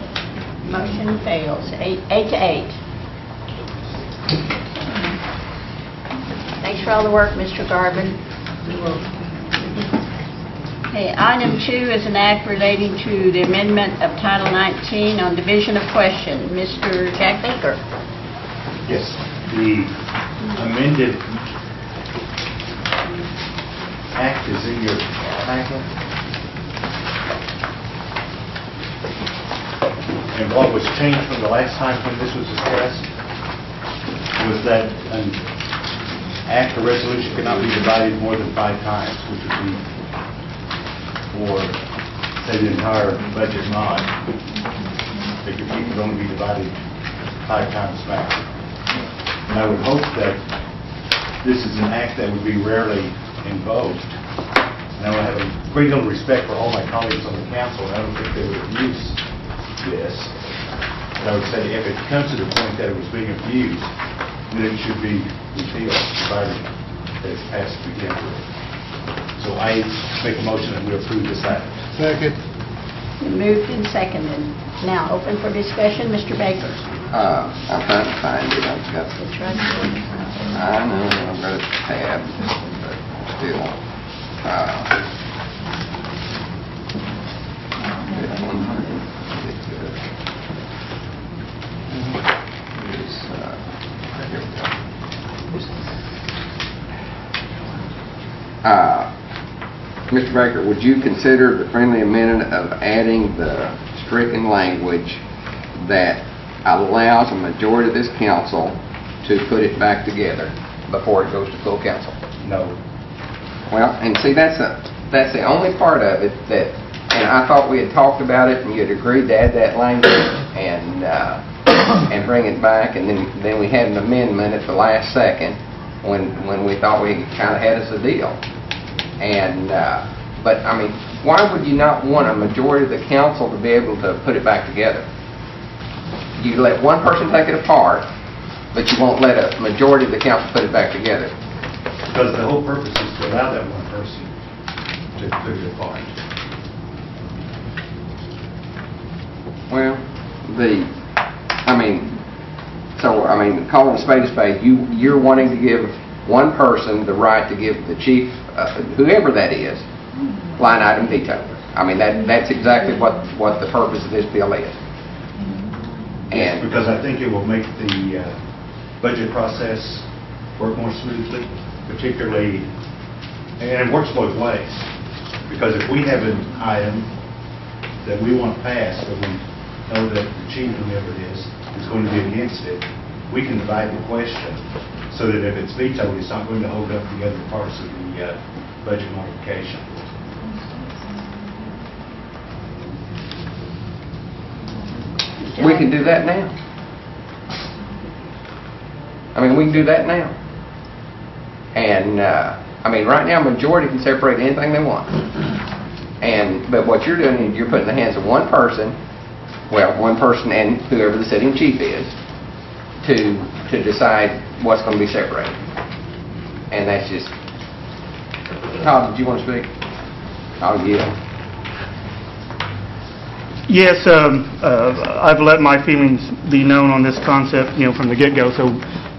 Motion fails, 8 to 8. Thanks for all the work, Mr. Garvin. Okay, item 2 is an act relating to the amendment of Title 19 on division of question. Mr. Jack Baker. Yes, the amended act is in your packet. And what was changed from the last time when this was discussed was that an act or resolution could not be divided more than 5 times, which would be for, say, the entire budget mod. It could only be divided 5 times max. And I would hope that this is an act that would be rarely invoked. And I would have a great deal of respect for all my colleagues on the council, and I don't think they would abuse this. But I would say if it comes to the point that it was being abused, then it should be repealed, provided that it's passed to begin with. So I make a motion that we approve this act. Second. Moved and seconded. Now, open for discussion, Mr. Baker. I'm trying to find it. I've got It's right there. I know, I've got a tab, but still. This one is, here we go. Mr. Baker, would you consider the friendly amendment of adding the stricken language that allows a majority of this council to put it back together before it goes to full council? No. Well, and see, that's the only part of it that, and I thought we had talked about it and you'd agreed to add that language and bring it back, and then we had an amendment at the last second when we thought we kind of had us a deal. And but I mean, why would you not want a majority of the council to be able to put it back together? You let one person take it apart, but you won't let a majority of the council put it back together. Because the whole purpose is to allow that one person to put it apart. Well, calling a spade, you're wanting to give one person the right to give the chief, whoever that is, line item veto. I mean, that's exactly what the purpose of this bill is. And because I think it will make the budget process work more smoothly, particularly, and it works both ways. Because if we have an item that we want passed, but we know that the chief, whoever it is going to be against it, we can divide the question so that if it's vetoed, it's not going to hold up the other parts of the budget modification. We can do that now. I mean, we can do that now. And, right now, majority can separate anything they want. But what you're doing is you're putting in the hands of one person and whoever the sitting chief is, to decide what's going to be separated. And that's just... Todd, did you want to speak? I'll yield. Yes, I've let my feelings be known on this concept, from the get-go, so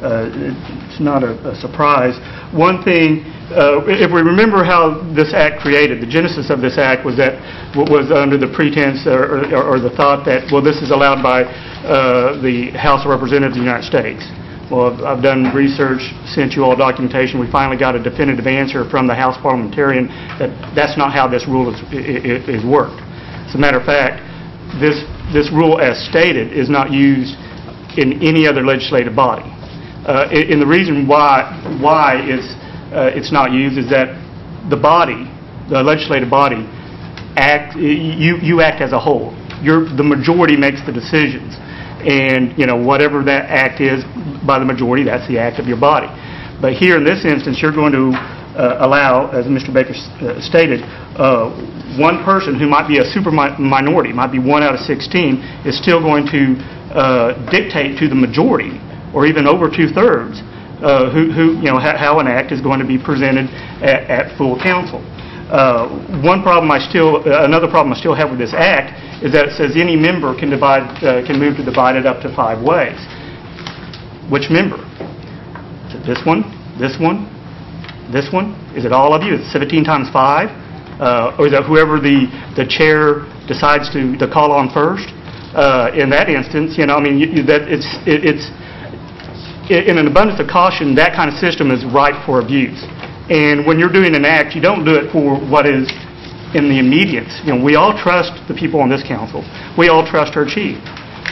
it's not a surprise. One thing, if we remember how this act created, the genesis of this act was that was under the pretense or the thought that, well, this is allowed by the House of Representatives of the United States. Well, I've done research, sent you all documentation. We finally got a definitive answer from the House parliamentarian that that's not how this rule is worked. As a matter of fact, this rule, as stated, is not used in any other legislative body. And the reason why it's not used is that the legislative body, you act as a whole. The majority makes the decisions, and whatever that act is by the majority, that's the act of your body. But here in this instance, you're going to allow, as Mr. Baker stated, one person who might be a super minority, might be 1 out of 16, is still going to dictate to the majority, or even over 2/3, how an act is going to be presented at full council. Another problem I still have with this act is that it says any member can move to divide it up to 5 ways. Which member? Is it this one? This one? This one? Is it all of you? Is it 17 times 5? Or is that whoever the chair decides to call on first? In that instance, in an abundance of caution, that kind of system is ripe for abuse. And when you're doing an act, you don't do it for what is in the immediate. We all trust the people on this council. We all trust our chief.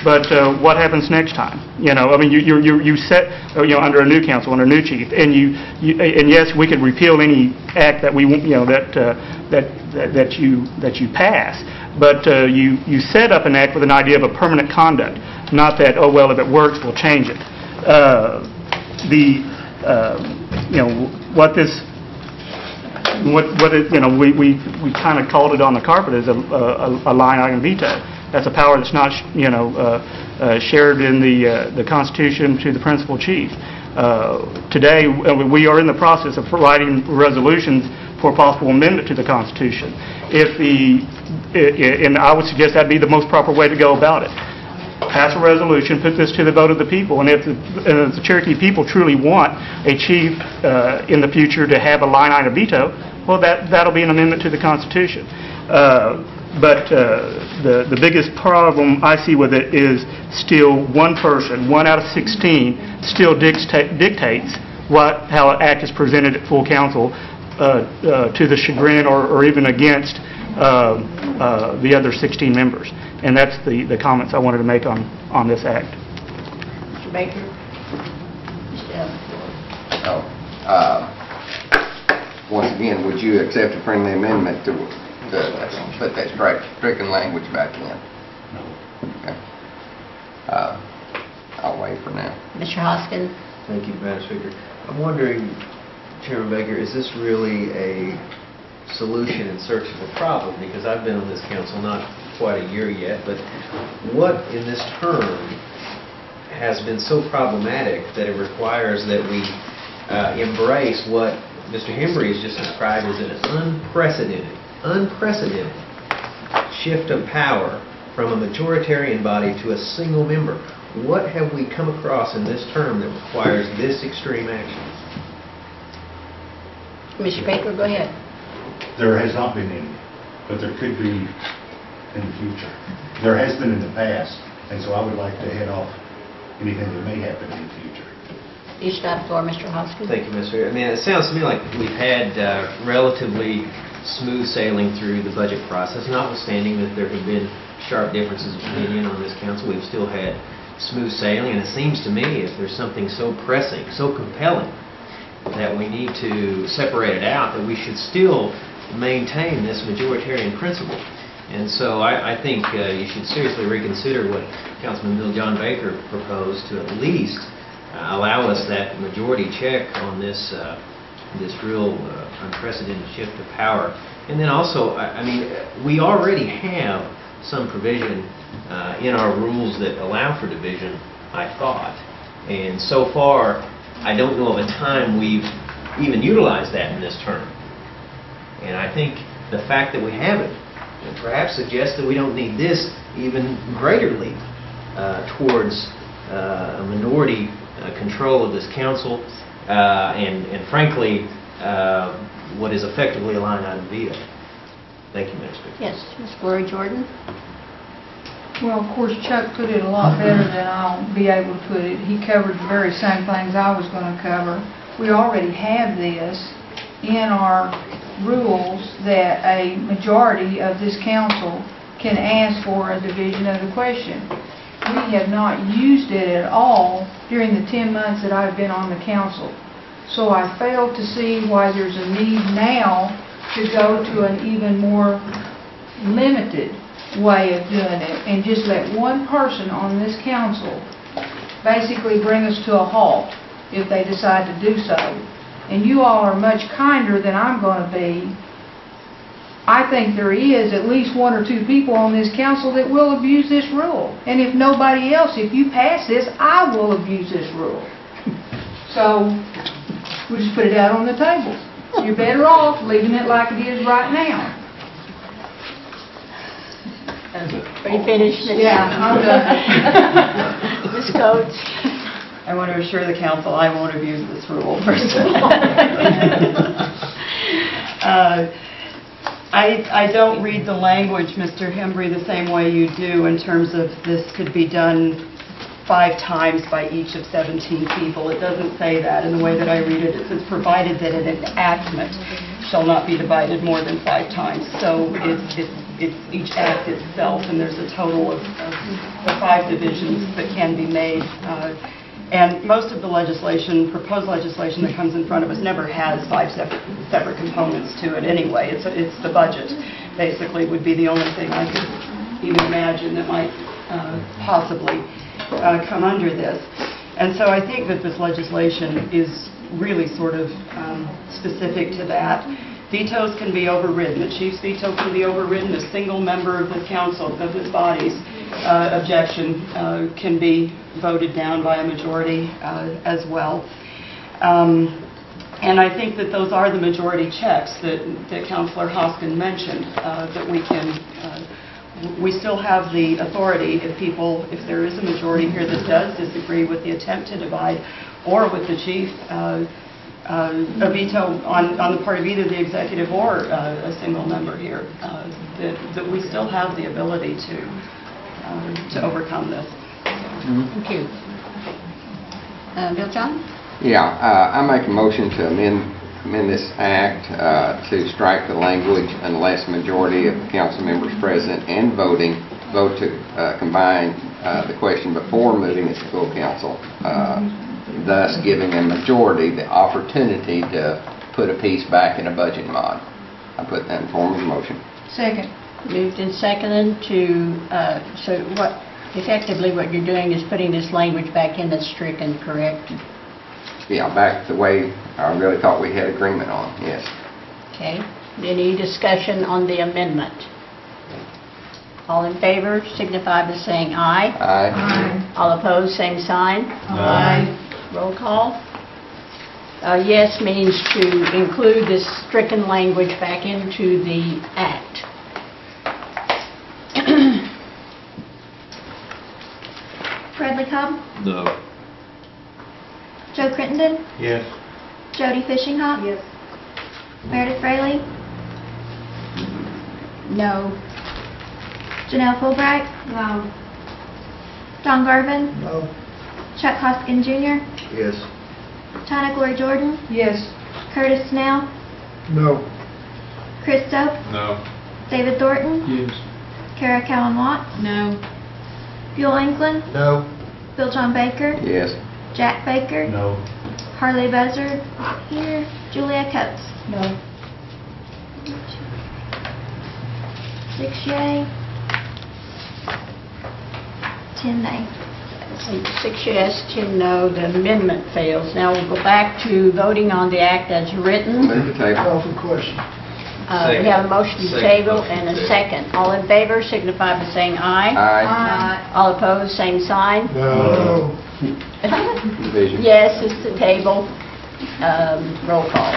But what happens next time? You set under a new council, under a new chief, and and yes, we could repeal any act that we that you pass. But you set up an act with an idea of a permanent conduct, not that, oh well, if it works, we'll change it. We kind of called it on the carpet as a line item veto. That's a power that's not shared in the Constitution to the principal chief. Today, we are in the process of writing resolutions for possible amendment to the Constitution. And I would suggest that'd be the most proper way to go about it. Pass a resolution, put this to the vote of the people, and if the Cherokee people truly want a chief in the future to have a line item veto, well, that'll be an amendment to the Constitution. But the biggest problem I see with it is still one person, 1 out of 16, still dictates how an act is presented at full council to the chagrin or even against the other 16 members. And that's the comments I wanted to make on this act. Mr. Baker? Once again, would you accept a friendly amendment to put that stricken language back in? No. Okay. I'll wait for now. Mr. Hoskins? Thank you, Madam Speaker. I'm wondering, Chairman Baker, is this really a solution in search of a problem? Because I've been on this council not quite a year yet, but what in this term has been so problematic that it requires that we embrace what Mr. Hembry has just described as an unprecedented shift of power from a majoritarian body to a single member? What have we come across in this term that requires this extreme action? Mr. Baker, go ahead. There has not been any, but there could be in the future. There has been in the past, and so I would like to head off anything that may happen in the future. You should have the floor, Mr. Hoskins. Thank you, Mr. It sounds to me like we've had relatively smooth sailing through the budget process, notwithstanding that there have been sharp differences of opinion on this council. We've still had smooth sailing, and it seems to me if there's something so pressing, so compelling, that we need to separate it out, that we should still maintain this majoritarian principle. And so I think you should seriously reconsider what Councilman Bill John Baker proposed to at least allow us that majority check on this real unprecedented shift of power. And then also, we already have some provision in our rules that allow for division, I thought. And so far, I don't know of a time we've even utilized that in this term. And I think the fact that we haven't perhaps suggests that we don't need this even greater leap towards a minority control of this council and frankly, what is effectively a line item veto. Thank you, Madam Speaker. Yes, Ms. Gloria Jordan. Well, of course, Chuck put it a lot better than I'll be able to put it. He covered the very same things I was going to cover. We already have this in our rules that a majority of this council can ask for a division of the question. We have not used it at all during the 10 months that I've been on the council. So I fail to see why there's a need now to go to an even more limited way of doing it and just let one person on this council basically bring us to a halt if they decide to do so. And you all are much kinder than I'm going to be. I think there is at least 1 or 2 people on this council that will abuse this rule. And if nobody else, if you pass this, I will abuse this rule. So we'll just put it out on the table. You're better off leaving it like it is right now. Are you finished, Ms.? Yeah, I'm done. Ms. Coates? I want to assure the council I won't abuse this rule, first of all. I don't read the language, Mr. Hembry, the same way you do in terms of this could be done 5 times by each of 17 people. It doesn't say that in the way that I read it. It says, provided that an enactment shall not be divided more than 5 times. So it's each act itself, and there's a total of 5 divisions that can be made. And most of the legislation, proposed legislation that comes in front of us never has 5 separate components to it anyway. It's the budget, basically, would be the only thing I could even imagine that might possibly come under this. And so I think that this legislation is really sort of specific to that. Vetoes can be overridden. The chief's veto can be overridden. A single member of this council, of this body's objection can be voted down by a majority as well. And I think that those are the majority checks that Councilor Hoskin mentioned, that we can we still have the authority if there is a majority here that does disagree with the attempt to divide, or with the chief, a veto on the part of either the executive or a single member here, that we still have the ability to overcome this. Thank you. Bill John? Yeah, I make a motion to amend this act to strike the language unless majority of council members present and voting vote to combine the question before moving it to full council, thus giving a majority the opportunity to put a piece back in a budget mod. I put that in form of a motion. Second. Moved and seconded so effectively what you're doing is putting this language back in that's stricken, correct? Yeah, back the way I really thought we had agreement on, yes. Okay. Any discussion on the amendment? All in favor signify by saying aye. Aye. Aye. All opposed, same sign. Aye. Roll call. Yes means to include this stricken language back into the act. Bradley Cobb, No. Joe Crittenden, Yes. Jody Fishinghawk. Yes. Meredith Fraley, No. Janelle Fulbright, No. Don Garvin, No. Chuck Hoskin Jr., Yes. Tina Glory Jordan, Yes. Curtis Snell, No. Chris Stope, No. David Thornton, Yes. Kara Cowan Watts, No. Buell England, No. Bill John Baker, Yes. Jack Baker, No. Harley Buzzard, here, Julia Coates. No. 6 yea, 10 nay. 6 yes, 10 no. The amendment fails. Now we'll go back to voting on the act as written. Move the table. Call for question. We have a motion to Second. table and a second. All in favor signify by saying aye. Aye. All opposed, same sign. No. Division. Yes, it's the table. Roll call.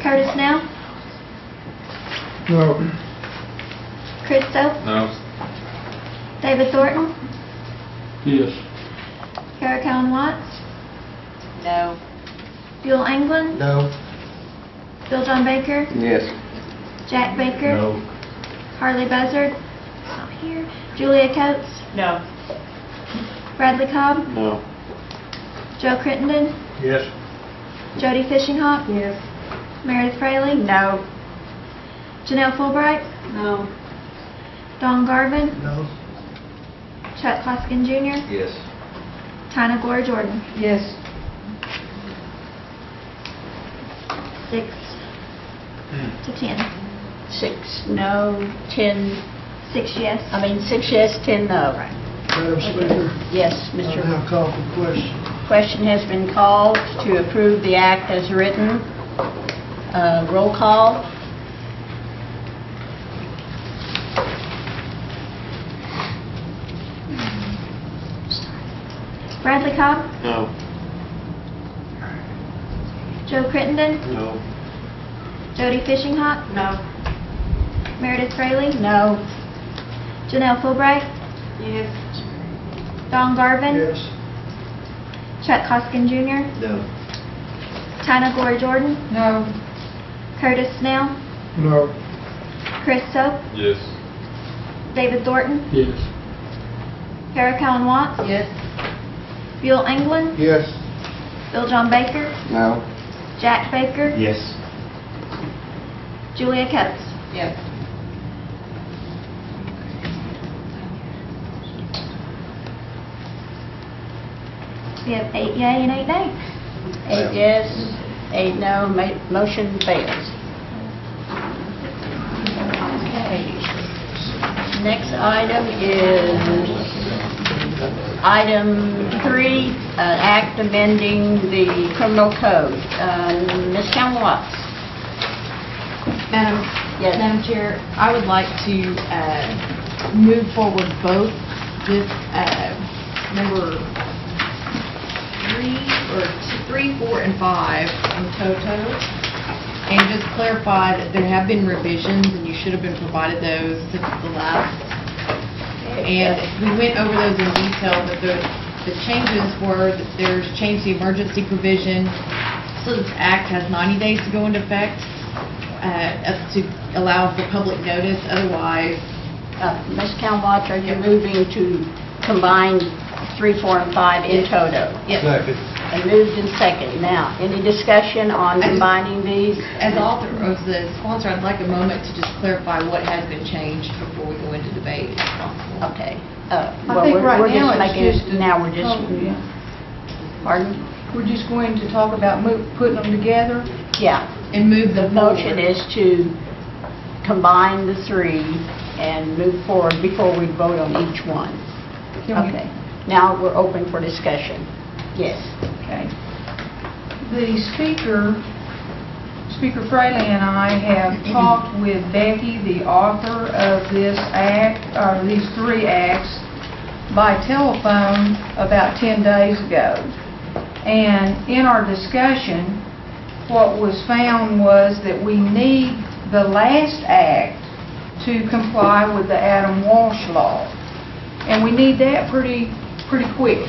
Curtis Snell, No. Chris Stope, No. David Thornton, Yes. Kara Cowan Watts, No. Buell England, No. Bill John Baker, Yes. Jack Baker, No. Harley Buzzard, not here, Julia Coates, No. Bradley Cobb, No. Joe Crittenden, Yes. Jody Fishinghawk, Yes. Meredith Fraley, No. Janelle Fulbright, No. Don Garvin, No. Chuck Hoskin Jr., Yes. Tina Glory Jordan. Yes. 6 to 10. 6 no, 10, 6 yes. 6 yes, 10 no. Madam Speaker, Yes, I Mr. now call for question. Question has been called to approve the act as written. Roll call. Bradley Cobb, No. Joe Crittenden, No. Jody Fishinghawk, No. Meredith Fraley, No. Janelle Fulbright, Yes. Don Garvin, Yes. Chuck Hoskin Jr., No. Tina Glory Jordan, No. Curtis Snell, No. Chris Soap, Yes. David Thornton, Yes. Kara Cowan Watts, Yes. Buell England, Yes. Bill John Baker, No. Jack Baker, Yes. Julia Coates. Yes. We have 8 yea and 8 nay. 8 yes, 8 no, motion fails. Okay. Next item is item 3, act amending the criminal code. Ms. Council Watts? Madam Yes. Madam Chair, I would like to move forward both with number 3, 4, and 5 in toto, and just clarify that there have been revisions, and you should have been provided those since the last. And we went over those in detail, but the changes were that there's changed the emergency provision, so this act has 90 days to go into effect, to allow for public notice. Otherwise, Ms. Council Watts, are you moving to combine 3, 4, and 5 in toto? yes. Second. And moved in second. Now, any discussion on combining these? As author, as the sponsor, I'd like a moment to just clarify what has been changed before we go into debate, if possible. Okay. I Well, think right we're now just it's making, just... now we're just, pardon? We're just going to talk about putting them together. Yeah. And move The them motion forward. is to combine the 3 and move forward before we vote on each one. Can we- Okay. Now we're open for discussion. Yes. Okay. The Speaker Fraley and I have talked with Becky, the author of this act, or these 3 acts, by telephone about 10 days ago. And in our discussion, what was found was that we need the last act to comply with the Adam Walsh law. And we need that pretty quick.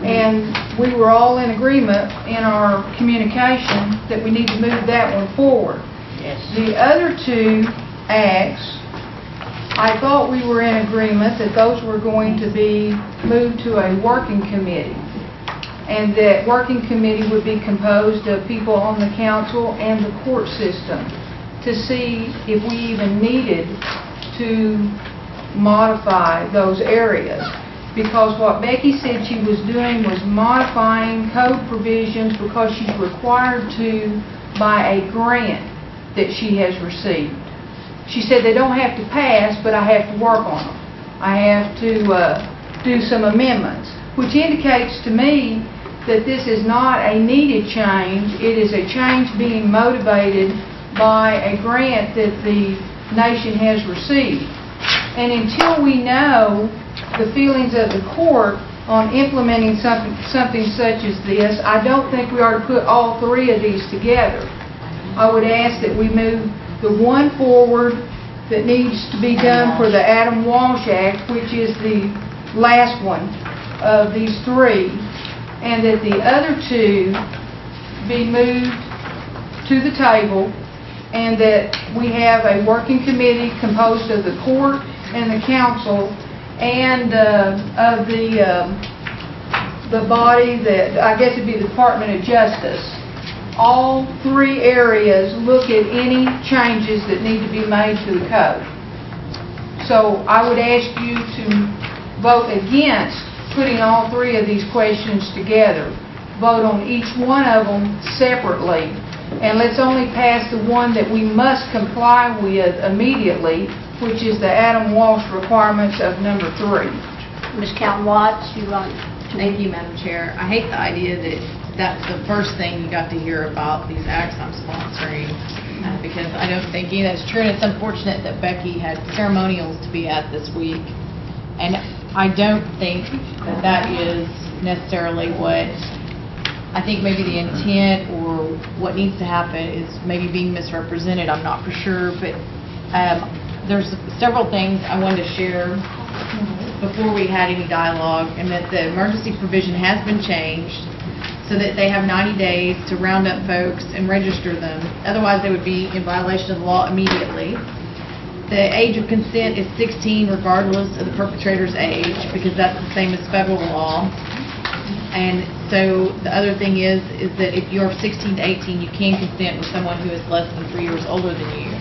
And we were all in agreement in our communication that we need to move that one forward. Yes. The other 2 acts, I thought we were in agreement that those were going to be moved to a working committee, and that working committee would be composed of people on the council and the court system to see if we even needed to modify those areas. Because what Becky said she was doing was modifying code provisions because she's required to by a grant that she has received. She said they don't have to pass, but I have to work on them. I have to do some amendments, which indicates to me that this is not a needed change. It is a change being motivated by a grant that the nation has received. And until we know the feelings of the court on implementing something such as this, I don't think we ought to put all 3 of these together. I would ask that we move the one forward that needs to be done for the Adam Walsh Act, which is the last one of these 3, and that the other 2 be moved to the table, and that we have a working committee composed of the court and the council and of the body that, I guess it'd be the Department of Justice. All 3 areas look at any changes that need to be made to the code. So I would ask you to vote against putting all 3 of these questions together. Vote on each one of them separately, and let's only pass the one that we must comply with immediately, which is the Adam Walsh requirements of number 3. Ms. Council Watts, you want to... Thank you, Madam Chair. I hate the idea that that's the first thing you got to hear about these acts I'm sponsoring, because I don't think any of that's true, and it's unfortunate that Becky had ceremonials to be at this week. And I don't think that that is necessarily what, I think maybe the intent or what needs to happen is maybe being misrepresented. I'm not for sure, but there's several things I wanted to share before we had any dialogue, and that the emergency provision has been changed so that they have 90 days to round up folks and register them. Otherwise, they would be in violation of the law immediately. The age of consent is 16 regardless of the perpetrator's age, because that's the same as federal law. And so the other thing is that if you're 16 to 18, you can consent with someone who is less than 3 years older than you.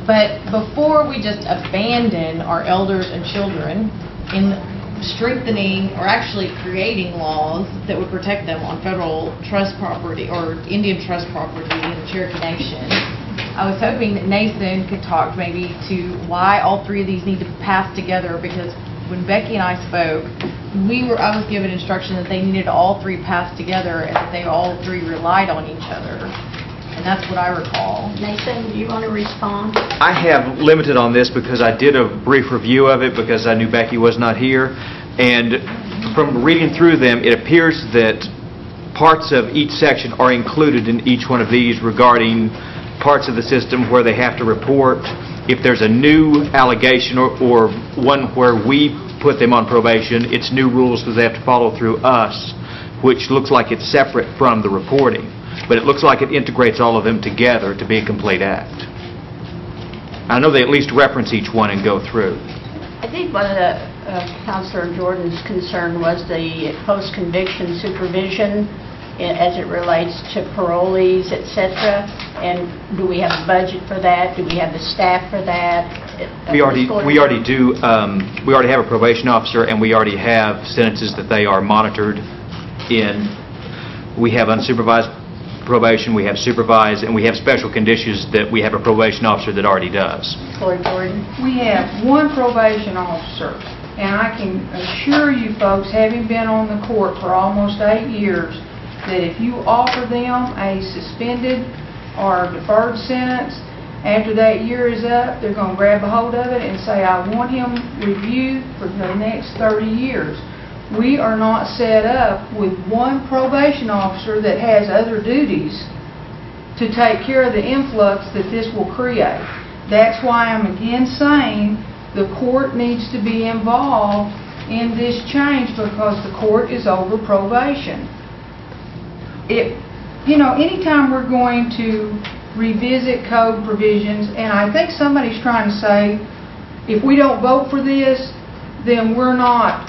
But before we just abandon our elders and children in strengthening or actually creating laws that would protect them on federal trust property or Indian trust property in the Cherokee Nation, I was hoping that Nathan could talk maybe to why all three of these need to pass together, because when Becky and I spoke, I was given instruction that they needed all three pass together and that they all three relied on each other. And that's what I recall. Nathan, do you want to respond? I have limited on this because I did a brief review of it because I knew Becky was not here. And from reading through them, it appears that parts of each section are included in each one of these regarding parts of the system where they have to report if there's a new allegation or one where we put them on probation. It's new rules because they have to follow through us, which looks like it's separate from the reporting. But it looks like it integrates all of them together to be a complete act. I know they at least reference each one and go through. I think one of the Councilor Jordan's concern was the post-conviction supervision as it relates to parolees, etc. And do we have a budget for that? Do we have the staff for that? We already do. We already have a probation officer, and we already have sentences that they are monitored in. We have unsupervised probation, we have supervised, and we have special conditions that we have a probation officer that already does. Lord Jordan? We have one probation officer, and I can assure you folks, having been on the court for almost 8 years, that if you offer them a suspended or deferred sentence, after that year is up, they're going to grab a hold of it and say, I want him reviewed for the next 30 years. We are not set up with one probation officer that has other duties to take care of the influx that this will create. That's why I'm again saying the court needs to be involved in this change, because the court is over probation. Anytime we're going to revisit code provisions, and I think somebody's trying to say, if we don't vote for this, then we're not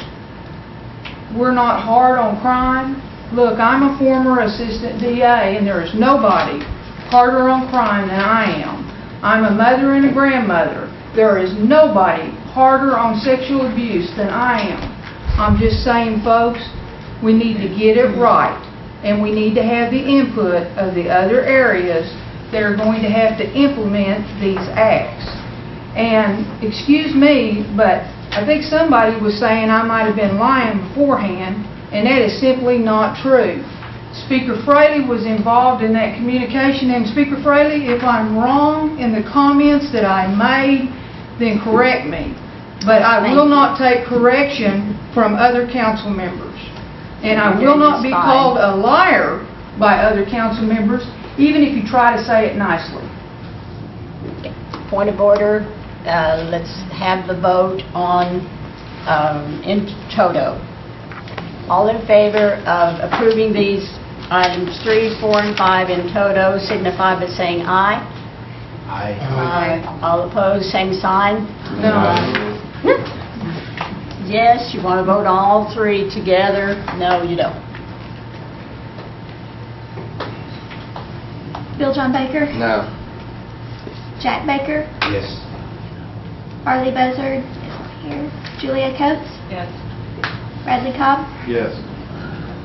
hard on crime. Look, I'm a former assistant DA, and there is nobody harder on crime than I am. I'm a mother and a grandmother. There is nobody harder on sexual abuse than I am. I'm just saying, folks, we need to get it right, and we need to have the input of the other areas that are going to have to implement these acts. And excuse me, but I think somebody was saying I might have been lying beforehand, and that is simply not true. Speaker Fraley was involved in that communication, and Speaker Fraley, if I'm wrong in the comments that I made, then correct me. But I will not take correction from other council members. And I will not be called a liar by other council members, even if you try to say it nicely. Point of order. Let's have the vote on in toto. All in favor of approving these items 3, 4, and 5 in toto signify by saying aye. Aye. Aye. All opposed, same sign. No. Yes, you want to vote on all 3 together? No, you don't. Bill John Baker, No. Jack Baker, Yes. Arlie Buzzard, here, Julia Coates, Yes. Bradley Cobb, Yes.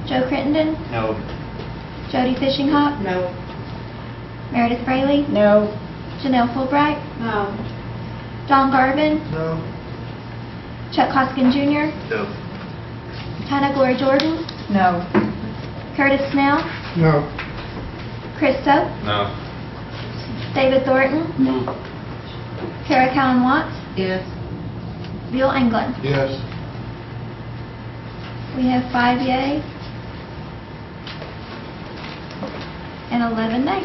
Joe Crittenden, No. Jody Fishinghawk, No. Meredith Fraley, No. Janelle Fulbright, No. Don Garvin, No. Chuck Hoskin Jr., No. Hannah Glory Jordan, No. Curtis Snell, No. Chris Soap, No. David Thornton, No. Kara Cowan Watts, Yes. Bill England. Yes. We have 5 yea and 11 nay.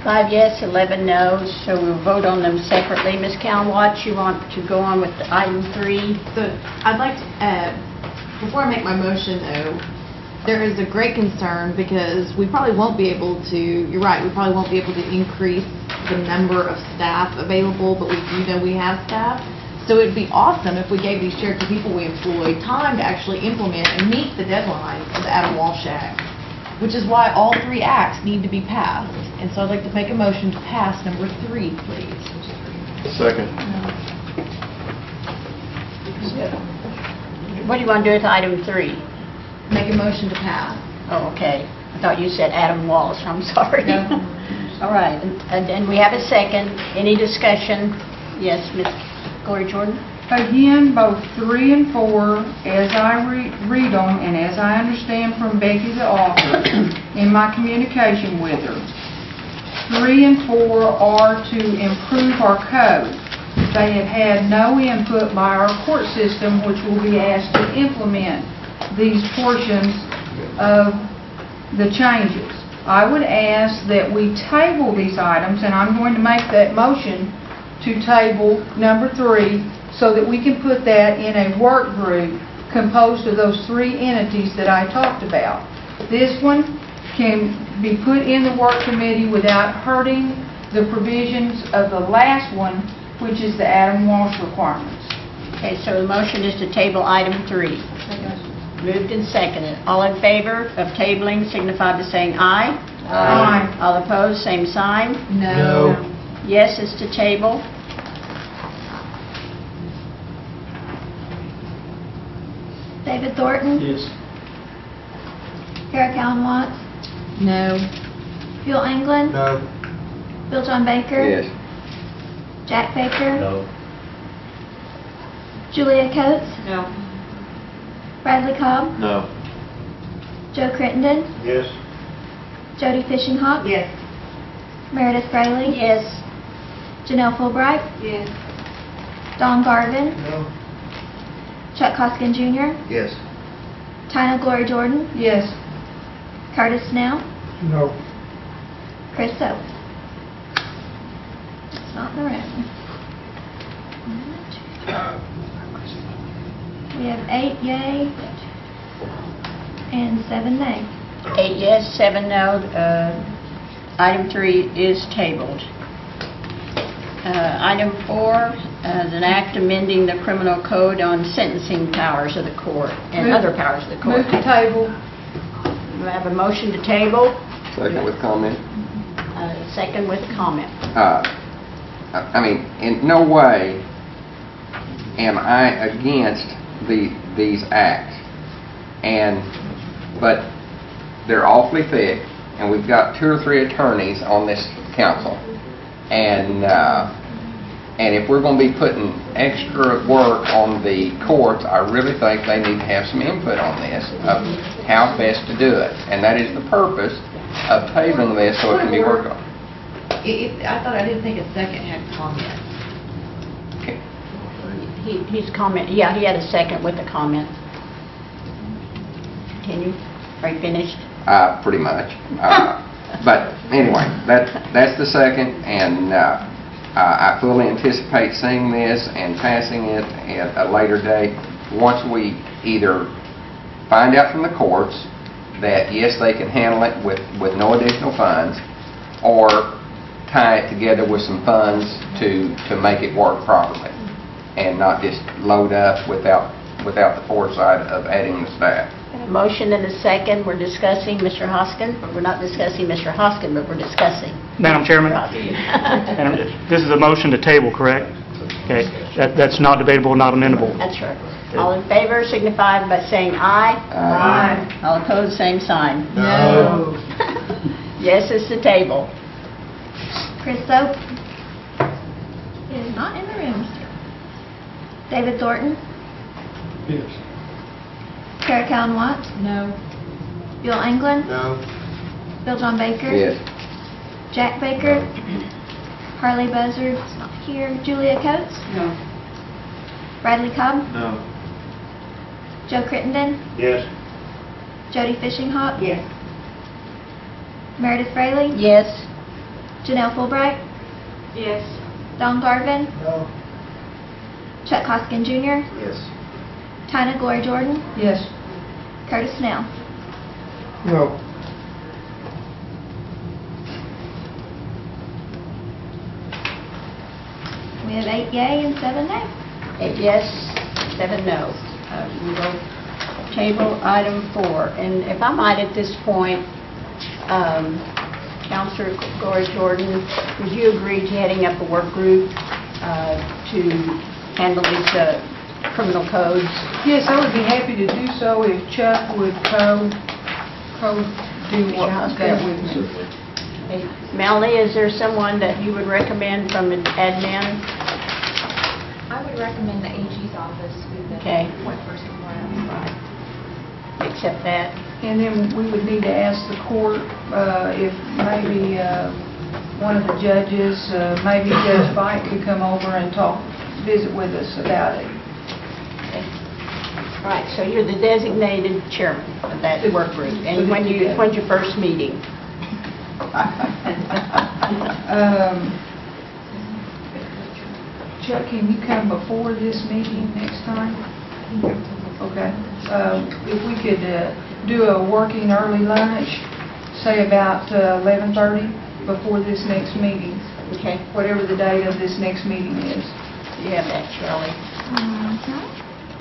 5 yes, 11 no's, so we'll vote on them separately. Ms. Calwatch, you want to go on with item 3? So I'd like to, before I make my motion though, there is a great concern because we probably won't be able to, you're right, we probably won't be able to increase the number of staff available, but we do know we have staff. So it'd be awesome if we gave these Cherokee people we employ time to actually implement and meet the deadline of the Adam Walsh Act, which is why all 3 acts need to be passed. And so I'd like to make a motion to pass number 3, please. Second. What do you want to do with item 3? Make a motion to pass. Oh, okay. I thought you said Adam Walsh. I'm sorry. No. All right. And then we have a second. Any discussion? Yes, Ms. Gloria Jordan? Again, both 3 and 4, as I read them and as I understand from Becky the author in my communication with her, 3 and 4 are to improve our code. They have had no input by our court system, which will be asked to implement these portions of the changes. I would ask that we table these items, and I'm going to make that motion to table number 3 so that we can put that in a work group composed of those 3 entities that I talked about. This one can be put in the work committee without hurting the provisions of the last one, which is the Adam Walsh requirements. Okay, so the motion is to table item 3. Moved and seconded. All in favor of tabling signify by saying aye. Aye. All opposed, same sign. No. Yes is to table. David Thornton. Yes. Carol Callen Watts. No. Bill England. No. Bill John Baker. Yes. Jack Baker. No. Julia Coates. No. Bradley Cobb. No. Joe Crittenden. Yes. Jody Fishinghawk. Yes. Meredith Fraley. Yes. Janelle Fulbright. Yes. Don Garvin. No. Chuck Hoskin Jr. Yes. Tina Gloria Jordan. Yes. Curtis Snell. No. Chris Soap. It's not in the room. We have 8 yea and 7 nay. 8 yes, 7 no. Item 3 is tabled. Item 4 is an act amending the criminal code on sentencing powers of the court and other powers of the court. Move to table. We have a motion to table, Second with comment. second with comment. I mean, in no way am I against these acts, but they're awfully thick, and we've got 2 or 3 attorneys on this council, and if we're going to be putting extra work on the courts, I really think they need to have some input on this of how best to do it, and that is the purpose of tabling this so it can be worked on. I didn't think a second had comment. He's comment. Yeah, he had a second with a comment. Continue. Are you finished? Pretty much. But anyway, that's the second, and I fully anticipate seeing this and passing it at a later date once we either find out from the courts that yes, they can handle it with no additional funds, or tie it together with some funds to make it work properly and not just load up without the foresight of adding the staff. A motion and a second. We're discussing Mr. Hoskin, but we're not discussing Mr. Hoskin, but we're discussing Madam Chairman, Hoskin. this is a motion to table, correct? Okay, that's not debatable, not amendable. That's right. All in favor signify by saying aye. Aye. All opposed, same sign. No. Yes is to table. Chris Soap is not in the room. David Thornton. Yes. Carol Callen Watts. No. Bill England. No. Bill John Baker. Yes. Jack Baker. Harley Buzzard, not here. Julia Coates. No. Bradley Cobb, No. Joe Crittenden, Yes. Jody Fishinghawk, Yes. Meredith Fraley, Yes. Janelle Fulbright, Yes. Don Garvin, No. Chuck Hoskin Jr., Yes. Tina Glory Jordan, Yes. Curtis Snell. No. We have 8 yea and 7 nay. 8 yes, 7 no. We will table item 4. And if I might at this point, Councilor Gloria Jordan, would you agree to heading up a work group to handle these criminal codes? Yes, I would be happy to do so if Chuck would do what that with me. Okay. Melanie, is there someone that you would recommend from admin? I would recommend the AG's office be the Okay. point person for it. Right. Accept that. And then we would need to ask the court if maybe one of the judges, maybe Judge Bite could come over and visit with us about it. Okay. Right, so you're the designated chairman of that work group. And when's your first meeting? Chuck, can you come before this meeting next time? Okay. If we could do a working early lunch, say about 11:30 before this next meeting. Okay. Whatever the date of this next meeting is. You have that, Shirley.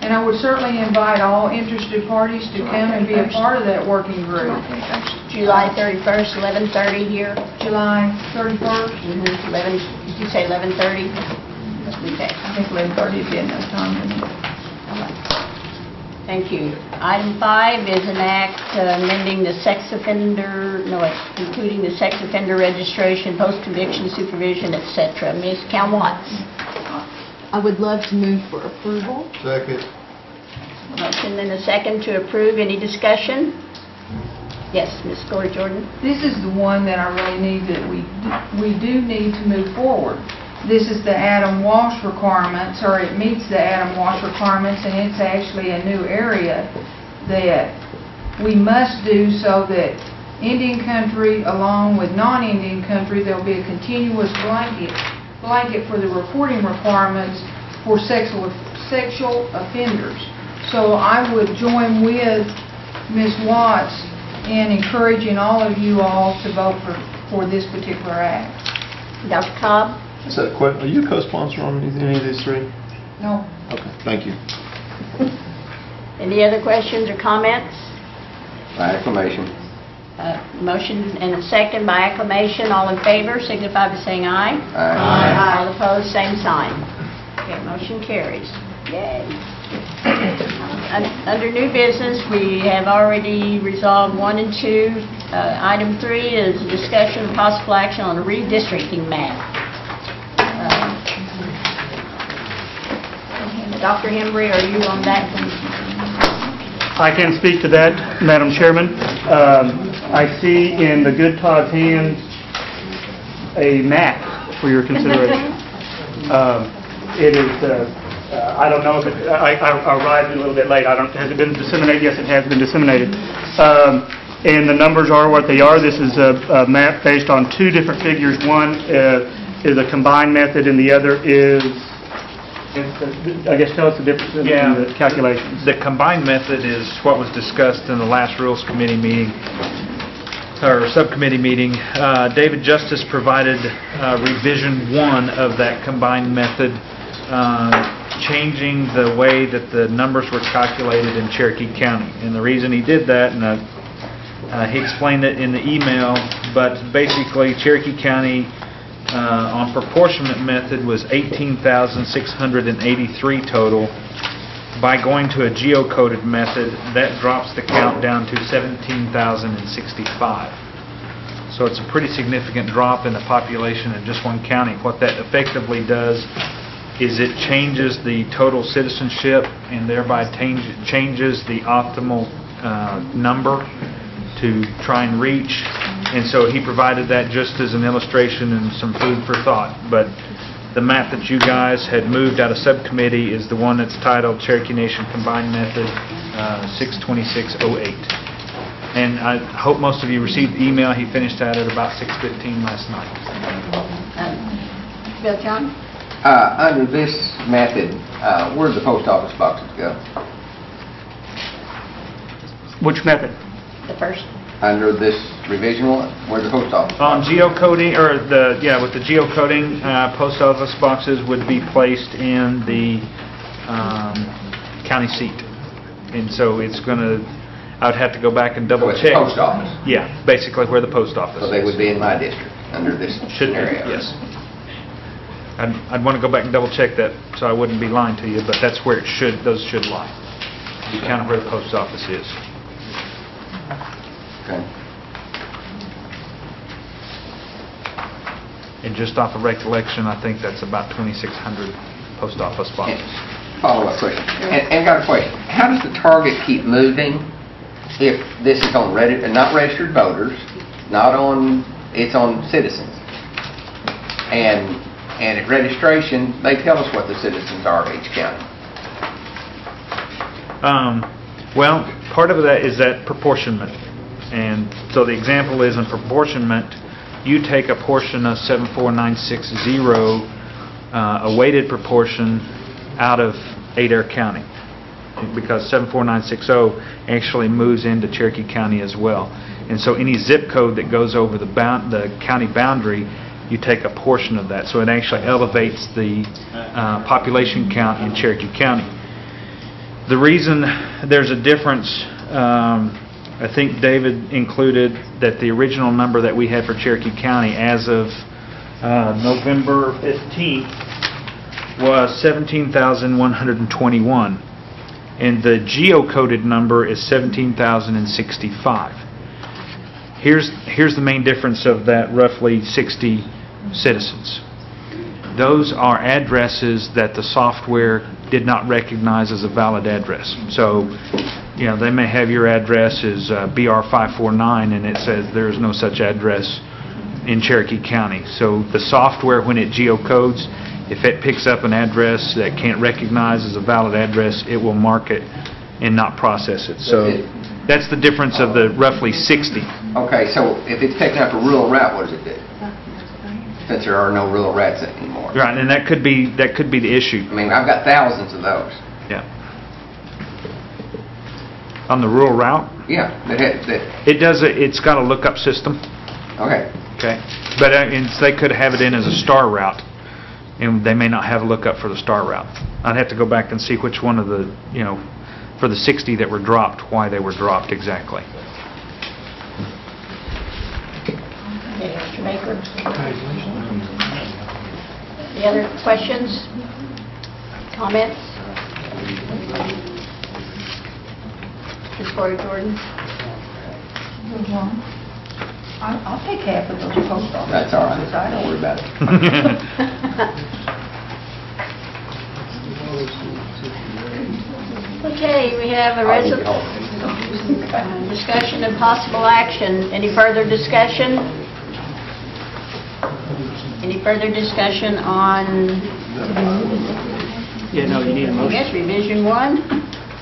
And I would certainly invite all interested parties to come and be a part of that working group. July 31st, 11:30 here. July 31st? 11, did you say 11:30? Okay. I think 11:30 would be enough time. Thank you. Item 5 is an act amending the sex offender, including the sex offender registration, post-conviction supervision, etc. Ms. Calwatts. I would love to move for approval. Second. Motion and a second to approve. Any discussion? Yes, Ms. Gloria Jordan. This is the one that I really need, that we do need to move forward. This is the Adam Walsh requirements, or it meets the Adam Walsh requirements, and it's actually a new area that we must do so that Indian country, along with non-Indian country, there'll be a continuous blanket for the reporting requirements for sexual offenders. So I would join with Ms. Watts in encouraging all of you all to vote for this particular act. Dr. Cobb? Is that are you a co-sponsor on any of these three? No. Okay, thank you. Any other questions or comments? By acclamation. Motion and a second by acclamation. All in favor signify by saying aye. Aye. All opposed, same sign. Okay, motion carries. Yay. Under new business, we have already resolved 1 and 2. Item 3 is discussion of possible action on a redistricting map. Dr. Hembry, are you on that one? I can speak to that, Madam Chairman. I see in the good Todd's hands a map for your consideration. It is, I don't know if it, I arrived a little bit late. Has it been disseminated? Yes, it has been disseminated. And the numbers are what they are. This is a map based on 2 different figures. One is a combined method, and the other is, I guess, tell us the difference in the calculations. The combined method is what was discussed in the last Rules Committee meeting, or subcommittee meeting. David Justice provided revision 1 of that combined method, changing the way that the numbers were calculated in Cherokee County. And the reason he did that, and he explained it in the email, but basically Cherokee County on proportionate method was 18,683 total. By going to a geocoded method, that drops the count down to 17,065. So it's a pretty significant drop in the population in just one county. What that effectively does is it changes the total citizenship and thereby changes the optimal number to try and reach. And so he provided that just as an illustration and some food for thought. But the map that you guys had moved out of subcommittee is the one that's titled Cherokee Nation Combined Method 62608. And I hope most of you received the email. He finished that at about 6:15 last night. Bill John? Under this method, where do the post office boxes go? Which method? The first. Under this revision one, where the post office? On geocoding, or with the geocoding, post office boxes would be placed in the county seat. And so it's going to, I would have to go back and double So it's check. post office? Yeah, basically where the post office So they is. would be in my district, under this Should be, scenario? yes. I'd want to go back and double check that, so I wouldn't be lying to you, but that's where those should lie. You count where the post office is. Okay. And just off of recollection, I think that's about 2,600 post office boxes. Follow-up question. And got a question. How does the target keep moving if this is on not registered voters, it's on citizens? And at registration, they tell us what the citizens are of each county. Well, part of that is that proportionment. And so the example is in proportionment, you take a portion of 74960, a weighted proportion, out of Adair County, because 74960 actually moves into Cherokee County as well. And so any zip code that goes over the county boundary, you take a portion of that. So it actually elevates the population count in Cherokee County. The reason there's a difference, I think David included that the original number that we had for Cherokee County as of November 15th was 17,121, and the geocoded number is 17,065. Here's the main difference of that roughly 60 citizens. Those are addresses that the software did not recognize as a valid address. So, they may have your address as BR549, and it says there is no such address in Cherokee County. So the software, when it geocodes, if it picks up an address that can't recognize as a valid address, it will mark it and not process it. So that's the difference of the roughly 60. Okay, so if it's picking up a rural route, what does it do? Since there are no rural routes anymore. Right, and that could be the issue. I mean, I've got thousands of those. Yeah. On the rural route? Yeah. It's got a lookup system. Okay. Okay. But they could have it in as a star route, and they may not have a lookup for the star route. I'd have to go back and see which one of the, for the 60 that were dropped, why they were dropped exactly. Okay, Mr. Baker. Any other questions? Comments? Ms. Corey Jordan? I'll take half of those post office. That's all right. Don't worry about it. Okay, we have a discussion and possible action. Any further discussion? Any further discussion on, Yeah, no, you need a I motion. guess, revision 1?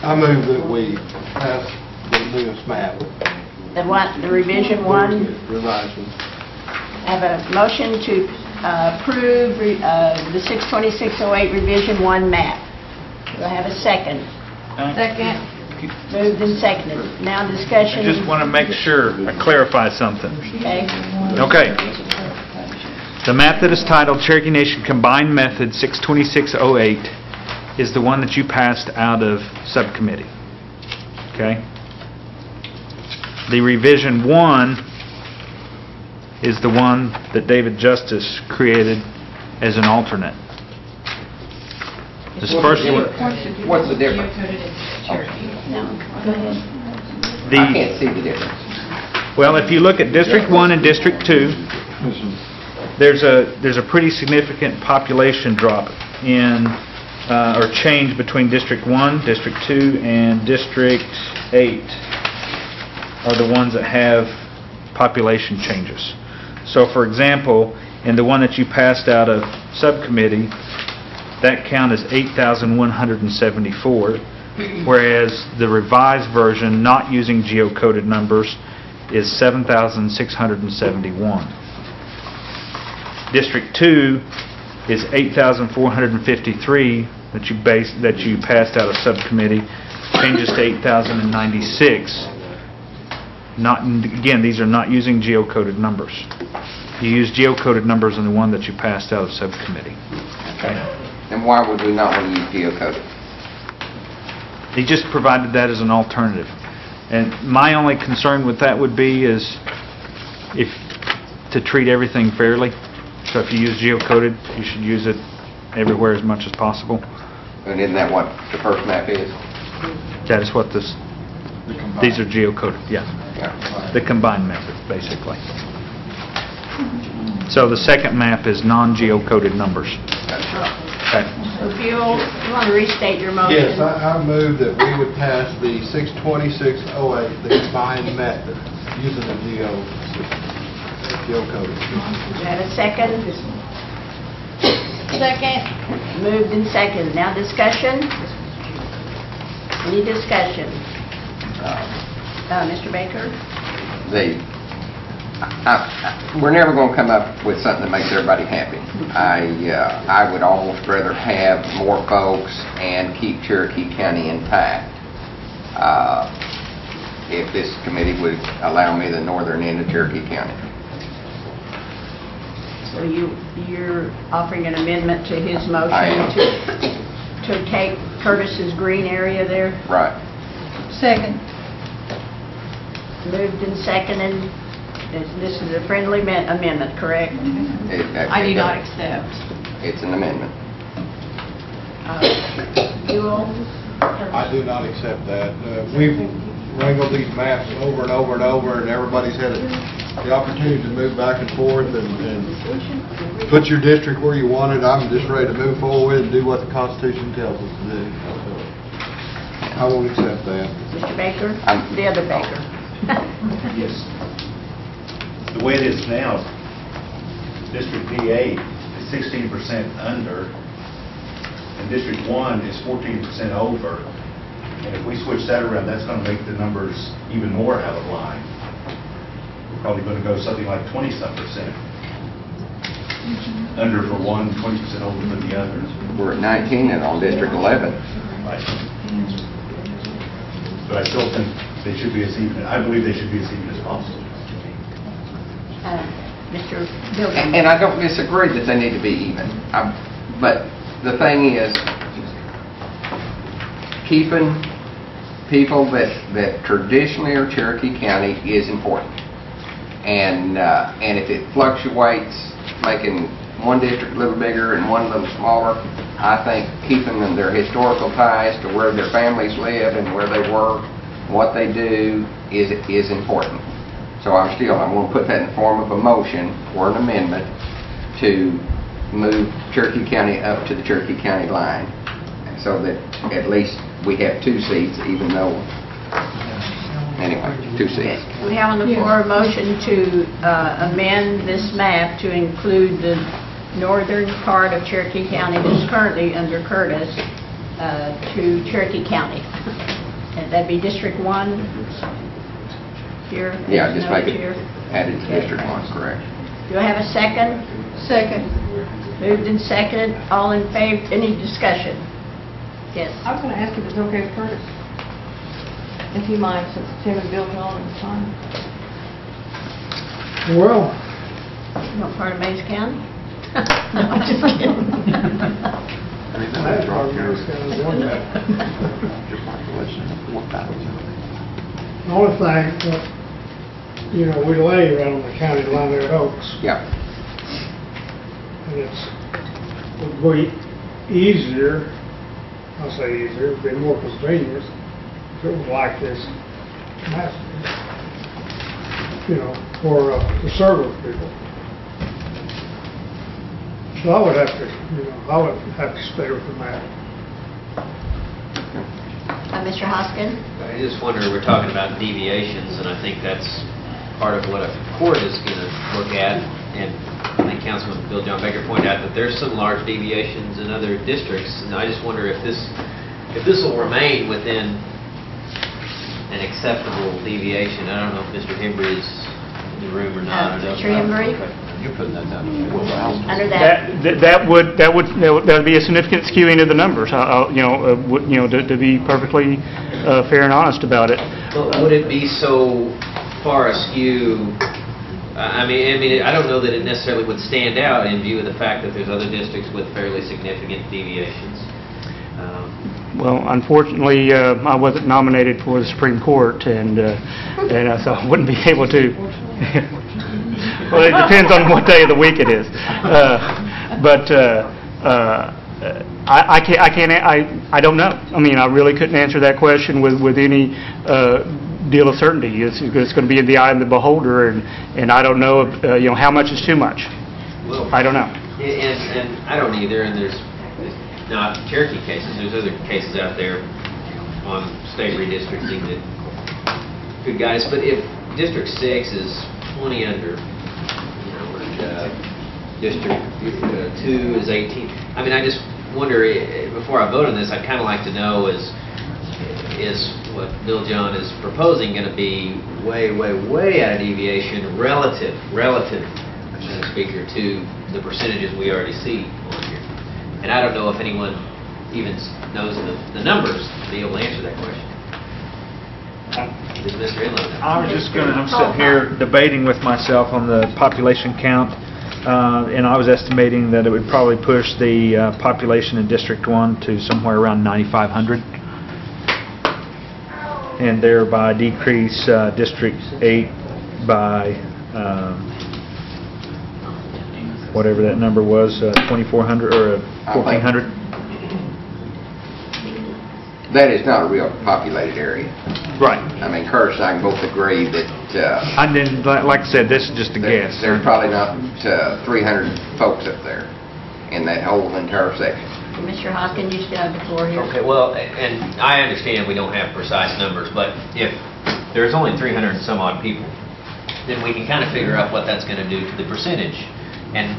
I move that we pass the newest map. The revision 1? Revised one. Have a motion to approve the 62608 revision 1 map. Do I have a second? Second. Moved and seconded. Now discussion. I just want to make sure I clarify something. Okay. Okay. The map that is titled Cherokee Nation Combined Method 62608 is the one that you passed out of subcommittee. Okay? The revision 1 is the one that David Justice created as an alternate. This first one. What's the difference? No, go ahead. I can't see the difference. Well, if you look at District 1 and District 2, there's a pretty significant population drop in or change between District 1, District 2, and District 8 are the ones that have population changes. So, for example, And the one that you passed out of subcommittee, that count is 8,174, whereas the revised version, not using geocoded numbers, is 7,671. District 2 is 8,453 that you passed out of subcommittee, changes to 8,096. Again, these are not using geocoded numbers. You use geocoded numbers in the one that you passed out of subcommittee. Okay. And why would we not want to use geocoded? They just provided that as an alternative. And my only concern with that would be is to treat everything fairly. So if you use geocoded, you should use it everywhere as much as possible. And isn't that what the first map is? That is what these are geocoded, yeah. The combined method, basically. So the second map is non-geocoded numbers. Okay. So if you want to restate your motion. Yes, I move that we would pass the 62608, the combined method, using the geocoded. Do you have a second? Second. Moved and seconded. Now discussion? Any discussion? Mr. Baker? We're never going to come up with something that makes everybody happy. I would almost rather have more folks and keep Cherokee County intact. If this committee would allow me the northern end of Cherokee County. So you're offering an amendment to his motion I am. to take Curtis's green area there? Right. Second. Moved and seconded. This is a friendly amendment, correct? I do not accept. It's an amendment. Buell? I do not accept that. We've wrangled these maps over and over and over, and everybody's had the opportunity to move back and forth and put your district where you want it. I'm just ready to move forward and do what the Constitution tells us to do. I won't accept that. Mr. Baker? The other Baker. Yes. The way it is now, District D8 is 16% under, and District 1 is 14% over. And if we switch that around, that's going to make the numbers even more out of line. We're probably going to go something like 20-some%. Under for one, 20% over for the others. We're at 19 and on District 11. Right. But I still think they should be as even, I believe they should be as even as possible. Mr. Gilman? And I don't disagree that they need to be even. But the thing is, keeping people that traditionally are Cherokee County is important. And if it fluctuates, making one district a little bigger and one a little smaller, I think keeping them their historical ties to where their families live and where they work, what they do is important. So I'm going to put that in the form of a motion or an amendment to move Cherokee County up to the Cherokee County line, so that at least we have 2 seats, even though, anyway, 2 seats. We have on the floor a motion to amend this map to include the northern part of Cherokee County that's currently under Curtis to Cherokee County. And that'd be District 1 here? Yeah, just make it here. added to District 1, correct. Do I have a second? Second. Moved and seconded. All in favor? Any discussion? Yes. I was going to ask if it's okay with Curtis, if he minds, since Tim and Bill are on at the time. Well, You want part of Mays County? No, I'm just kidding. that's part of Mays County, one map. The only thing, we lay right on the county line there at Oaks. Yeah. And would be easier, I'll say easier, it'd be more convenient if it was like this, for the server people. So I would have to stay with the map. Mr. Hoskin? I just wonder, we're talking about deviations, and I think that's part of what a court is going to look at. and I think Councilman Bill John Baker pointed out that there's some large deviations in other districts, and I just wonder if this will remain within an acceptable deviation. I don't know if Mr. Hembry is in the room or not. Mr. Hembry? You're putting that down. Under that, That would be a significant skewing of the numbers, to be perfectly fair and honest about it. But would it be so far askew? I mean, I don't know that it necessarily would stand out in view of the fact that there's other districts with fairly significant deviations. Well, unfortunately, I wasn't nominated for the Supreme Court, and so I wouldn't be able to. Well, it depends on what day of the week it is. I don't know. I mean, I really couldn't answer that question with any deal of certainty. It's going to be in the eye of the beholder, and I don't know how much is too much. Well, I don't know. And I don't either. And there's not Cherokee cases. There's other cases out there on state redistricting that good guys. But if District 6 is 20 under, and District 2 is 18. I mean, I just wonder, before I vote on this, I'd kind of like to know is what Bill John is proposing going to be way out of deviation relative, Mr. Speaker, to the percentages we already see on here. And I don't know if anyone even knows the numbers to be able to answer that question. Does Mr. Inland know? I'm sitting here debating with myself on the population count, and I was estimating that it would probably push the population in District 1 to somewhere around 9,500, and thereby decrease District 8 by whatever that number was, 2,400 or 1,400. That is not a real populated area. Right. I mean, Curtis and I can both agree that... And then, like I said, this is just a guess. There's probably not 300 folks up there in that whole entire section. Mr. Hoskin, you still have the floor here. Okay, well, and I understand we don't have precise numbers, but if there's only 300 and some odd people, then we can kind of figure out what that's going to do to the percentage. And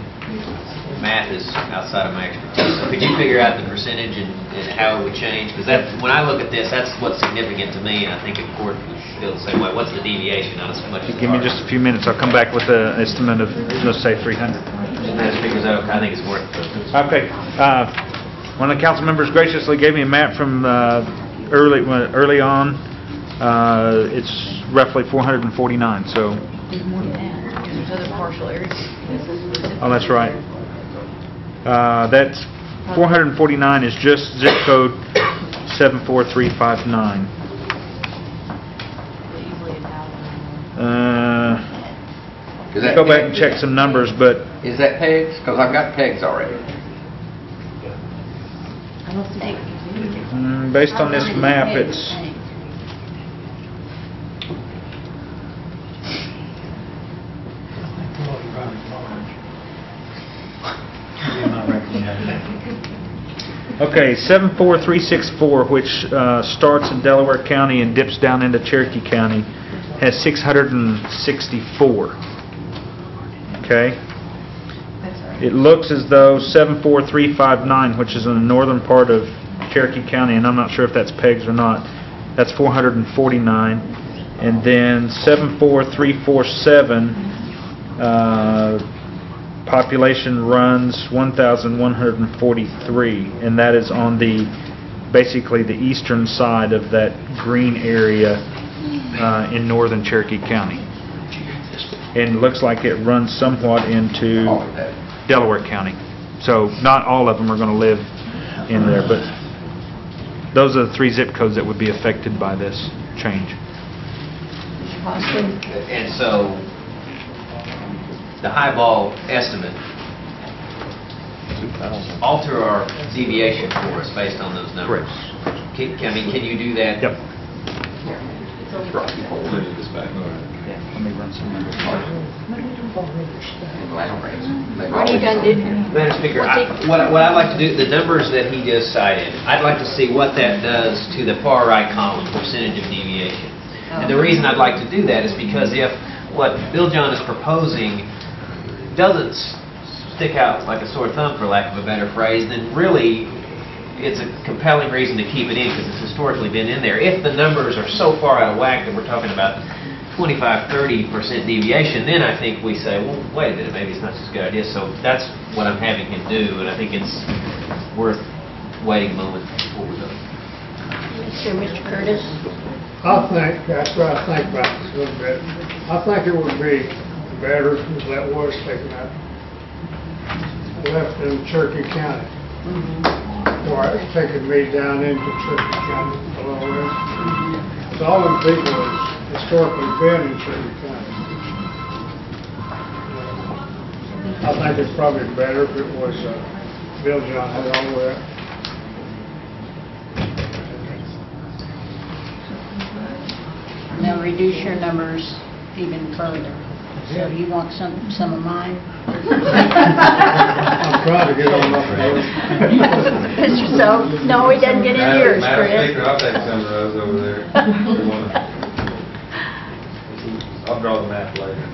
math is outside of my expertise. So could you figure out the percentage and how it would change? Because when I look at this, that's what's significant to me, and I think the court would feel the same way. What's the deviation? Not as much as Give me just a few minutes. I'll come back with an estimate of, let's say, 300. I think it's worth it. Okay. One of the council members graciously gave me a map from early on. It's roughly 449. So. There's more than that. There's other partial areas. Oh, that's right. That's 449 is just zip code 74359. Go back and check some numbers, but is that pegs? Because I've got pegs already. Based on this map, it's. Okay, 74364, which starts in Delaware County and dips down into Cherokee County, has 664. Okay? It looks as though 74359, which is in the northern part of Cherokee County, and I'm not sure if that's pegs or not, that's 449. And then 74347, population runs 1,143, and that is on basically the eastern side of that green area in northern Cherokee County. And it looks like it runs somewhat into Delaware County. So not all of them are going to live in there, but those are the 3 zip codes that would be affected by this change. And so the highball estimate alter our deviation for us based on those numbers. Can you do that? Yep. Let me run some numbers. What are you going to do? Madam Speaker, what I'd like to do, the numbers that he just cited, I'd like to see what that does to the far right column, percentage of deviation. And the reason I'd like to do that is because if what Bill John is proposing doesn't stick out like a sore thumb, for lack of a better phrase, then really it's a compelling reason to keep it in because it's historically been in there. If the numbers are so far out of whack that we're talking about 25-30% deviation, then I think we say, well, wait a minute, maybe it's not such a good idea. So that's what I'm having him do, and I think it's worth waiting a moment before we go. Mr. Curtis? I think, that's what I think about this a little bit. I think it would be better if that was taken out, left in Cherokee County. Or it's taking me down into Cherokee County a little bit. So all the people has historically been in Cherokee County. I think it's probably better if it was Bill John had all the way up. Now reduce your numbers even further. So you want some of mine? I'm trying to get on up there. Mr. So, no, he doesn't get in yours, Madam Chris. Speaker, I'll take some of those over there. I'll draw the map later.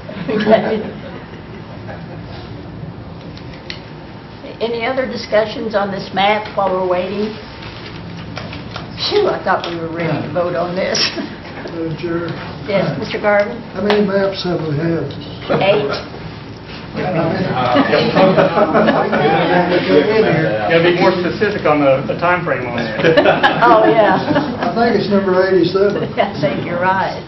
Any other discussions on this map while we're waiting? Phew, I thought we were ready to vote on this. Madam Chair. Yes, Mr. Garvin? How many maps have we had? 8. Gotta be more specific on the time frame on that. Oh, yeah. I think it's number 87. I think you're right.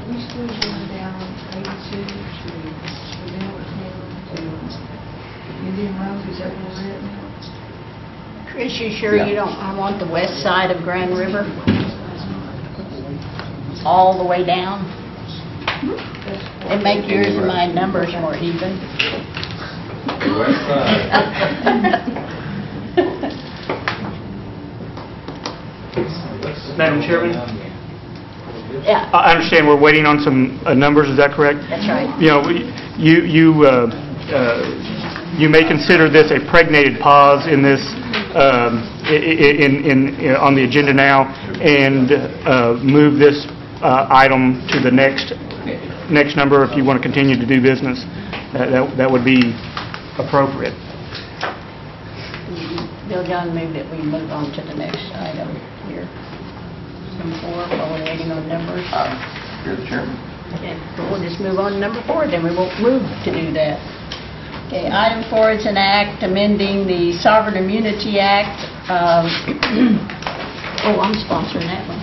We still going down 82 to Indian Road, is that where we're at now? Chris, you sure you don't want the west side of Grand River? All the way down? And make yours and my numbers more even. West side. Madam Chairman? Yeah, I understand we're waiting on some numbers, is that correct? that's right. You know, you may consider this a pregnated pause in this, on the agenda now, and move this item to the next number if you want to continue to do business. That would be appropriate. Bill John moved that we move on to the next item here. Number 4, while we're waiting on numbers. You're the chairman. Okay, so we'll just move on to number 4, then we won't move to do that. Okay, item 4 is an act amending the Sovereign Immunity Act. Oh, I'm sponsoring that one.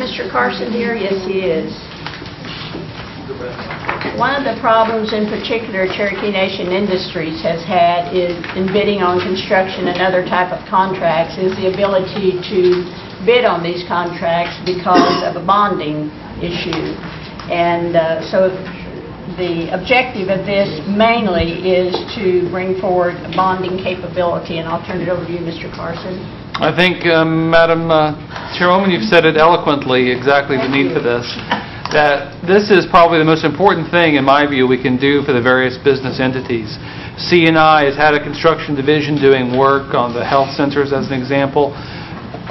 Mr. Carson here? Yes, he is. One of the problems in particular Cherokee Nation Industries has had is in bidding on construction and other type of contracts is the ability to bid on these contracts because of a bonding issue. And so the objective of this mainly is to bring forward a bonding capability, and I'll turn it over to you, Mr. Carson. I think, Madam Chairwoman, you've said it eloquently, exactly the need for this, that this is probably the most important thing, in my view, we can do for the various business entities. C&I has had a construction division doing work on the health centers, as an example.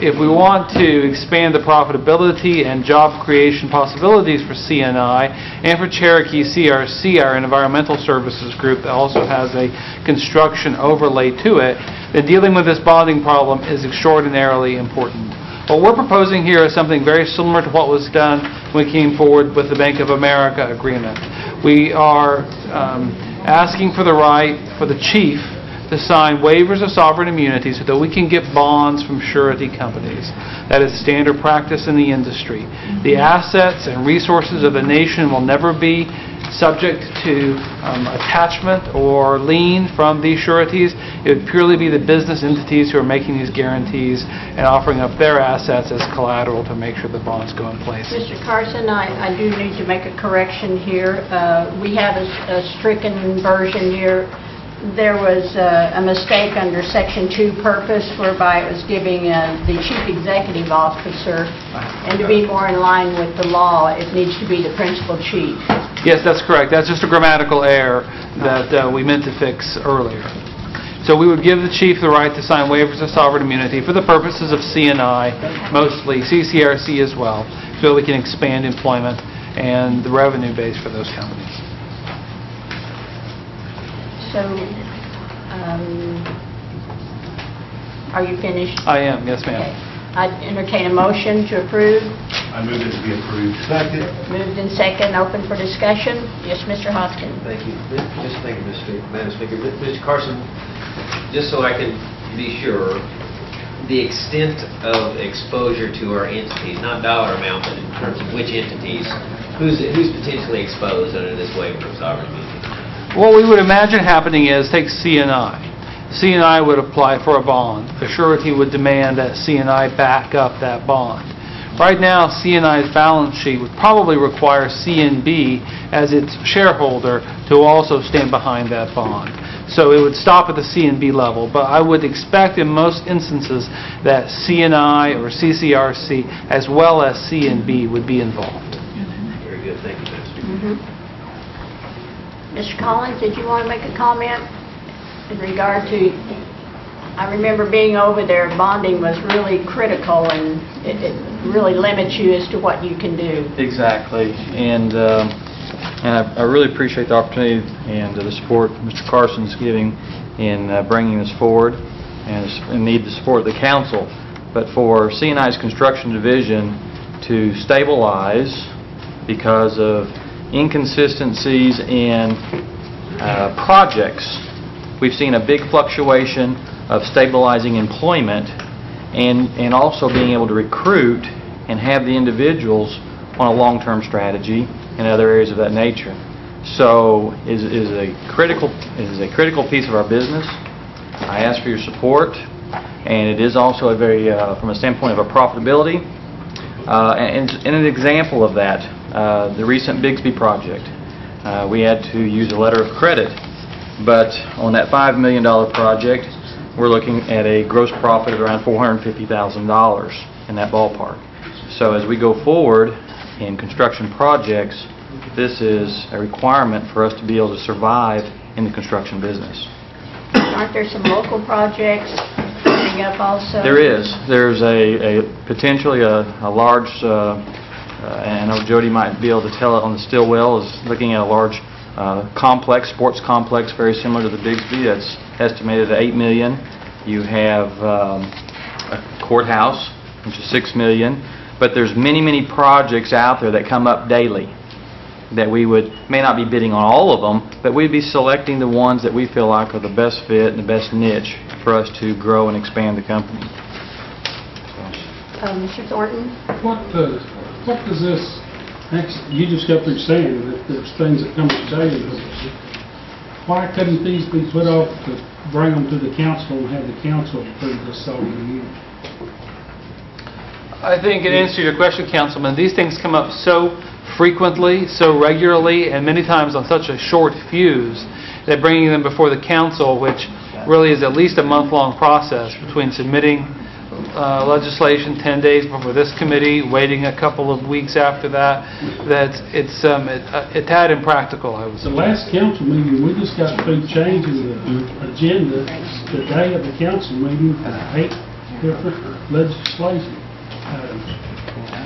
If we want to expand the profitability and job creation possibilities for C&I and for Cherokee CRC, our environmental services group that also has a construction overlay to it, then dealing with this bonding problem is extraordinarily important. What we're proposing here is something very similar to what was done when we came forward with the Bank of America agreement. We are asking for the right for the chief to sign waivers of sovereign immunity so that we can get bonds from surety companies. That is standard practice in the industry. The assets and resources of the nation will never be subject to attachment or lien from these sureties. It would purely be the business entities who are making these guarantees and offering up their assets as collateral to make sure the bonds go in place. Mr. Carson, I do need to make a correction here. We have a stricken version here. There was a mistake under Section 2 purpose whereby it was giving the Chief Executive Officer, and to be more in line with the law, it needs to be the Principal Chief. Yes, that's correct. That's just a grammatical error that we meant to fix earlier. So we would give the chief the right to sign waivers of sovereign immunity for the purposes of C&I, mostly CCRC as well, so we can expand employment and the revenue base for those companies. So, are you finished? I am, yes, ma'am. Okay. I'd entertain a motion to approve. I move it to be approved. Second. Moved in second, open for discussion. Yes, Mr. Hoskins. Thank you. Just thank you, Madam Speaker. Mr. Carson, just so I can be sure, the extent of exposure to our entities, not dollar amount, but in terms of which entities, who's potentially exposed under this waiver of sovereign immunity? What we would imagine happening is, take C&I. C&I would apply for a bond. The surety would demand that C&I back up that bond. Right now, C&I's balance sheet would probably require C&B as its shareholder to also stand behind that bond. So it would stop at the C&B level, but I would expect in most instances that C&I or CCRC as well as C&B would be involved. Very good. Thank you, Madam Speaker. Mr. Collins, did you want to make a comment in regard to, I remember being over there, bonding was really critical and it really limits you as to what you can do. Exactly, and I really appreciate the opportunity and the support Mr. Carson's giving in bringing this forward, and need the support of the council. But for C&I's construction division to stabilize because of inconsistencies in projects, we've seen a big fluctuation of stabilizing employment and also being able to recruit and have the individuals on a long-term strategy and other areas of that nature. So is a critical piece of our business. I ask for your support, and it is also a very from a standpoint of a profitability and an example of that, the recent Bixby project. We had to use a letter of credit, but on that $5 million project, we're looking at a gross profit of around $450,000 in that ballpark. So as we go forward in construction projects, this is a requirement for us to be able to survive in the construction business. Aren't there some local projects coming up also? There is. There's potentially a large, and I know Jody might be able to tell it on the Stillwell, is looking at a large complex, sports complex, very similar to the Bixby. That's estimated at $8 million. You have a courthouse, which is $6 million. But there's many projects out there that come up daily that we may not be bidding on all of them, but we'd be selecting the ones that we feel like are the best fit and the best niche for us to grow and expand the company. Mr. Thornton? What does this, you just got through saying that there's things that come today. Why couldn't these be put off to bring them to the council and have the council approve this sovereign immunity? I think in answer to your question, Councilman, these things come up so frequently, so regularly, and many times on such a short fuse that bringing them before the council, which really is at least a month-long process between submitting legislation 10 days before this committee, waiting a couple of weeks after that, that it's a tad impractical, I would say. The last council meeting, we just got through changing the agenda the day of the council meeting for 8 different legislation.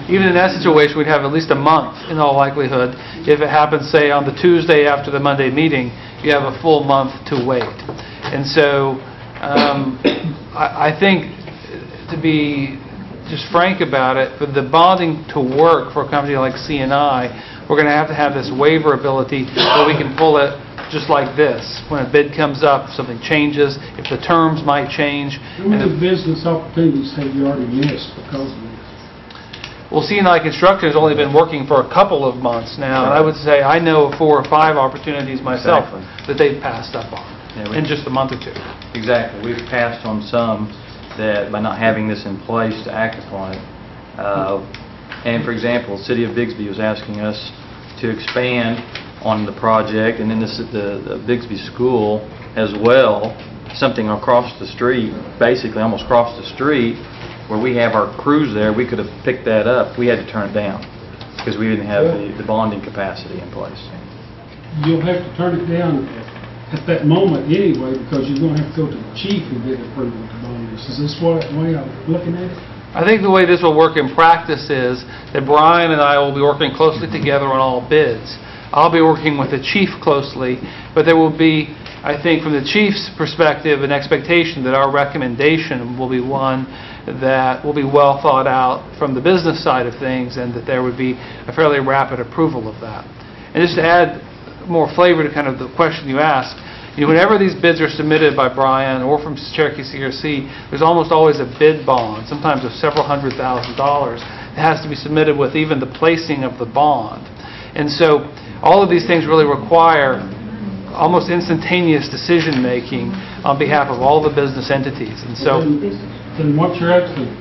Even in that situation, we'd have at least a month, in all likelihood. If it happens, say, on the Tuesday after the Monday meeting, you have a full month to wait. And so I think, to be just frank about it, for the bonding to work for a company like C&I, we're going to have this waiver ability where we can pull it just like this. When a bid comes up, something changes, if the terms might change. How many business opportunities have you already missed because of this? Well, C&I Construction has only been working for a couple of months now, and I would say I know of 4 or 5 opportunities myself that they've passed up on in just a month or two. Exactly. We've passed on some that by not having this in place to act upon it. And for example, the City of Bixby was asking us to expand on the project, and then the Bixby School as well, something across the street, basically almost across the street, where we have our crews there. We could have picked that up. We had to turn it down because we didn't have the bonding capacity in place. You'll have to turn it down at that moment anyway, because you're going to have to go to the chief and get approval to bond this. Is this the way I'm looking at it? I think the way this will work in practice is that Brian and I will be working closely together on all bids. I'll be working with the chief closely, but there will be, I think, from the chief's perspective, an expectation that our recommendation will be one that will be well thought out from the business side of things, and that there would be a fairly rapid approval of that. And just to add more flavor to kind of the question you asked, whenever these bids are submitted by Brian or from Cherokee CRC, there's almost always a bid bond, sometimes of several $100,000. It has to be submitted with even the placing of the bond. And so all of these things really require almost instantaneous decision-making on behalf of all the business entities. And so, then what you're actually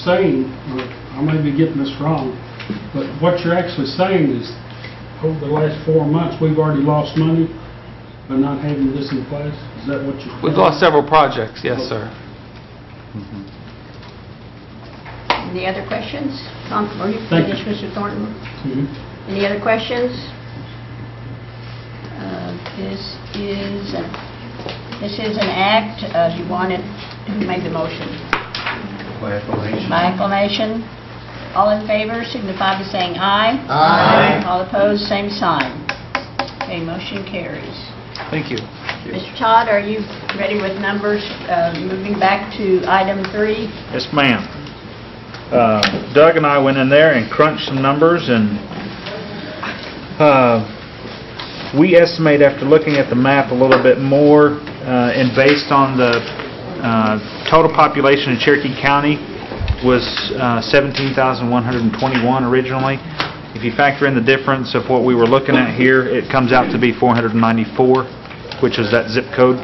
saying, or I may be getting this wrong, but what you're actually saying is over the last 4 months, we've already lost money by not having this in place? Is that what you're saying? We've lost several projects, yes, sir. Any other questions? Are you finished, Mr. Thornton? Any other questions? This is an act. Do you want it? Who made the motion? By acclamation. By acclamation. All in favor signify by saying aye. Aye. All opposed, same sign. Okay, motion carries. Thank you. Mr. Todd, are you ready with numbers? Moving back to item 3. Yes, ma'am. Doug and I went in there and crunched some numbers, and we estimate, after looking at the map a little bit more, and based on the total population in Cherokee County was 17,121 originally. If you factor in the difference of what we were looking at here, it comes out to be 494, which is that zip code.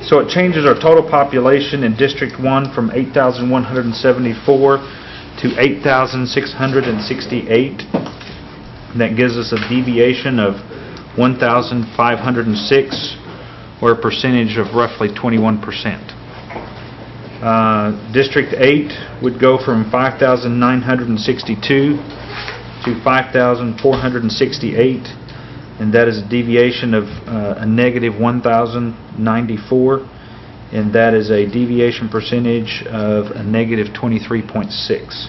So it changes our total population in District 1 from 8,174 to 8,668. That gives us a deviation of 1,506, or a percentage of roughly 21%. District 8 would go from 5,962 to 5,468, and that is a deviation of a negative 1,094, and that is a deviation percentage of a negative 23.6.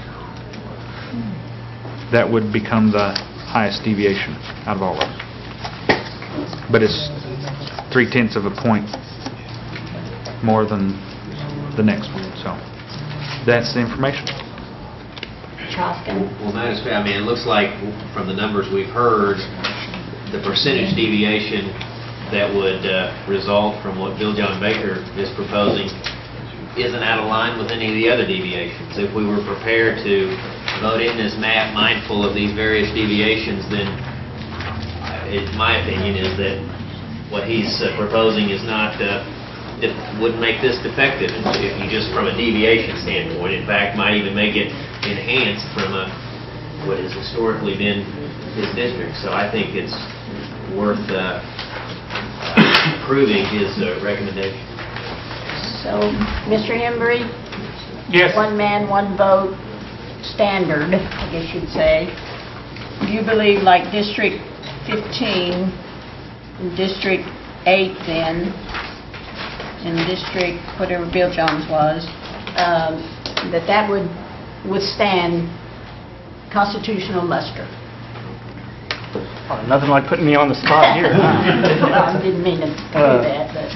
That would become the highest deviation out of all of them. But it's 0.3 of a point more than the next one. So that's the information. Well, that is fair. I mean, it looks like from the numbers we've heard, the percentage deviation that would result from what Bill John Baker is proposing isn't out of line with any of the other deviations. If we were prepared to vote in this map mindful of these various deviations, then my opinion is that what he's proposing is not, it wouldn't make this defective if you just from a deviation standpoint. In fact, might even make it enhanced from what has historically been his district. So I think it's worth approving his recommendation. So, Mr. Hembry? Yes. One man, one vote standard, I guess you'd say. Do you believe, like District 15, and District 8 then, and District, whatever Bill Jones was, that would withstand constitutional muster? Oh, nothing like putting me on the spot here. I didn't mean to do that, but...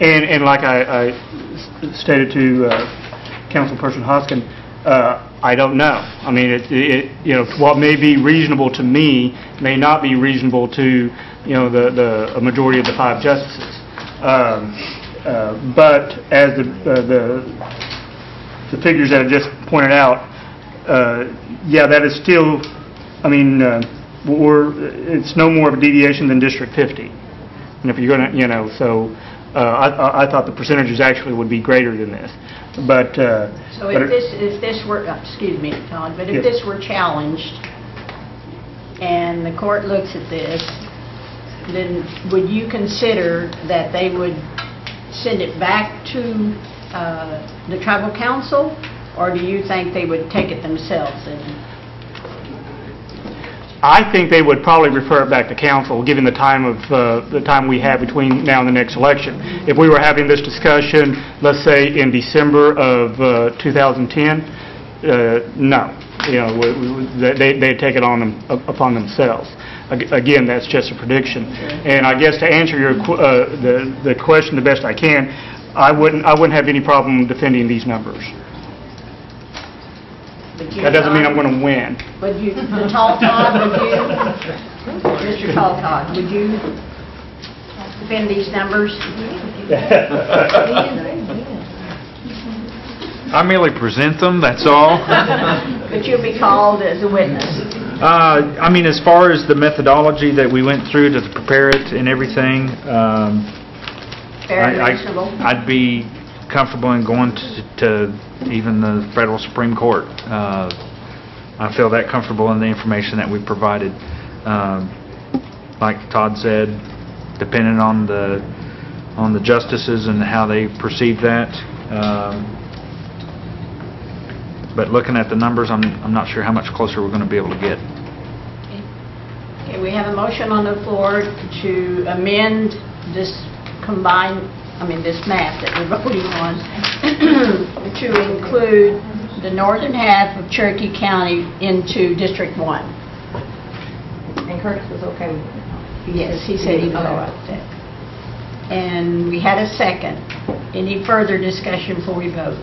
And like I stated to Councilperson Hoskin, I don't know. I mean, what may be reasonable to me may not be reasonable to a majority of the 5 justices. But as the figures that I just pointed out, yeah, that is still. I mean, it's no more of a deviation than District 50. And if you're going to, so. I thought the percentages actually would be greater than this, but so if this were, excuse me, Todd, but if this were challenged and the court looks at this, then would you consider that they would send it back to the tribal council, or do you think they would take it themselves? I think they would probably refer it back to council, given the time we have between now and the next election. If we were having this discussion, let's say in December of 2010, no. They'd take it upon themselves. Again, that's just a prediction. And I guess to answer the question the best I can, I wouldn't have any problem defending these numbers. That doesn't mean I'm going to win. Would you, the Tall Todd, Mr. Tall Todd, would you defend these numbers? I merely present them, that's all. But you'll be called as a witness. I mean, as far as the methodology that we went through to prepare it and everything, Fair and reasonable. I'd be comfortable in going to even the federal Supreme Court. I feel that comfortable in the information that we provided. Like Todd said, depending on the justices and how they perceive that. But looking at the numbers, I'm not sure how much closer we're going to be able to get. Okay, we have a motion on the floor to amend this this map that we're voting on to include the northern half of Cherokee County into District 1. And Curtis was okay with it? Yes, he said he was all right with that. And we had a second. Any further discussion before we vote?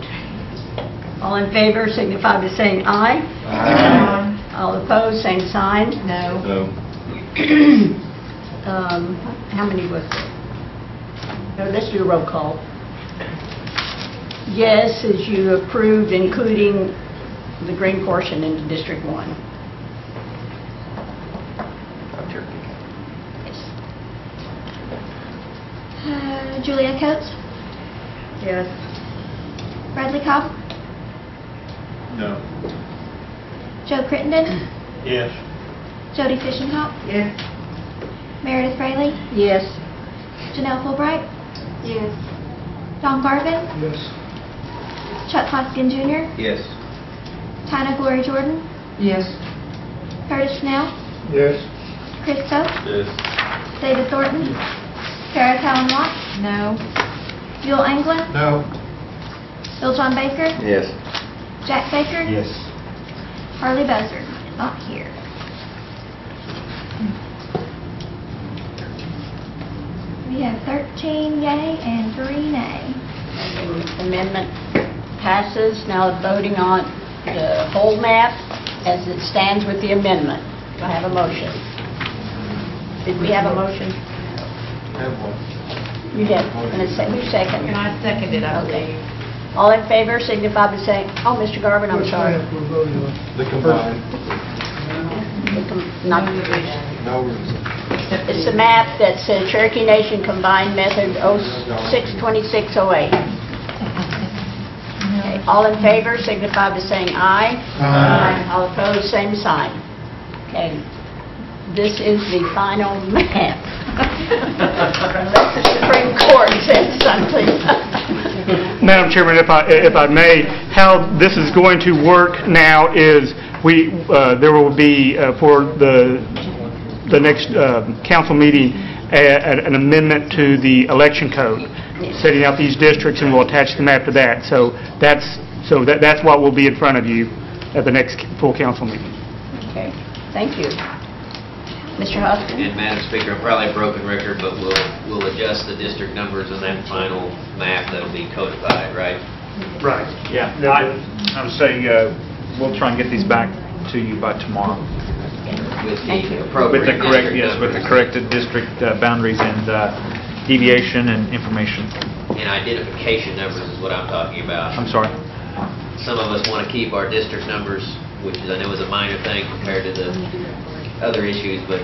All in favor signify by saying aye. Aye. All opposed, same sign. No. No. How many was there? No, let's do a roll call. Yes, as you approved including the green portion into District 1. Yes. Julia Coates? Yes. Bradley Cobb? No. Joe Crittenden? Yes. Jody Fishenkoff? Yes. Meredith Rayleigh? Yes. Janelle Fulbright? Yes. Don Garvin? Yes. Chuck Hoskin Jr.? Yes. Tina Glory Jordan? Yes. Curtis Snell? Yes. Chris Stokes? Yes. David Thornton? Sarah Callan Watts? No. Buell Anglin? No. Bill John Baker? Yes. Jack Baker? Yes. Harley Buzzard? Not here. We have 13 yay and 3 nay. Amendment passes. Now voting on the whole map as it stands with the amendment. Do I have a motion? Did we have a motion? Have one. You did. And who seconded? And I seconded, I believe. All in favor signify by saying, oh, Mr. Garvin, I'm Which sorry. map we're voting on? The combined. Not No reason. It's the map that says Cherokee Nation Combined Method 062608. Okay, all in favor signify by saying aye. Aye. All opposed, same sign. Okay, this is the final map. Unless the Supreme Court says something. Madam Chairman, if I may, how this is going to work now is there will be for the next council meeting an amendment to the election code, setting out these districts, and we'll attach the map to that. So that's what will be in front of you at the next full council meeting. Okay, thank you. Mr. Hoskin? And Madam Speaker, I'm probably a broken record, but we'll adjust the district numbers on that final map that'll be codified, right? Right, yeah. I would say we'll try and get these back to you by tomorrow. With Thank you. the appropriate With the correct, district yes, with the numbers. corrected district boundaries and deviation and information. And identification numbers is what I'm talking about. I'm sorry. Some of us want to keep our district numbers, which I know is a minor thing compared to the other issues, but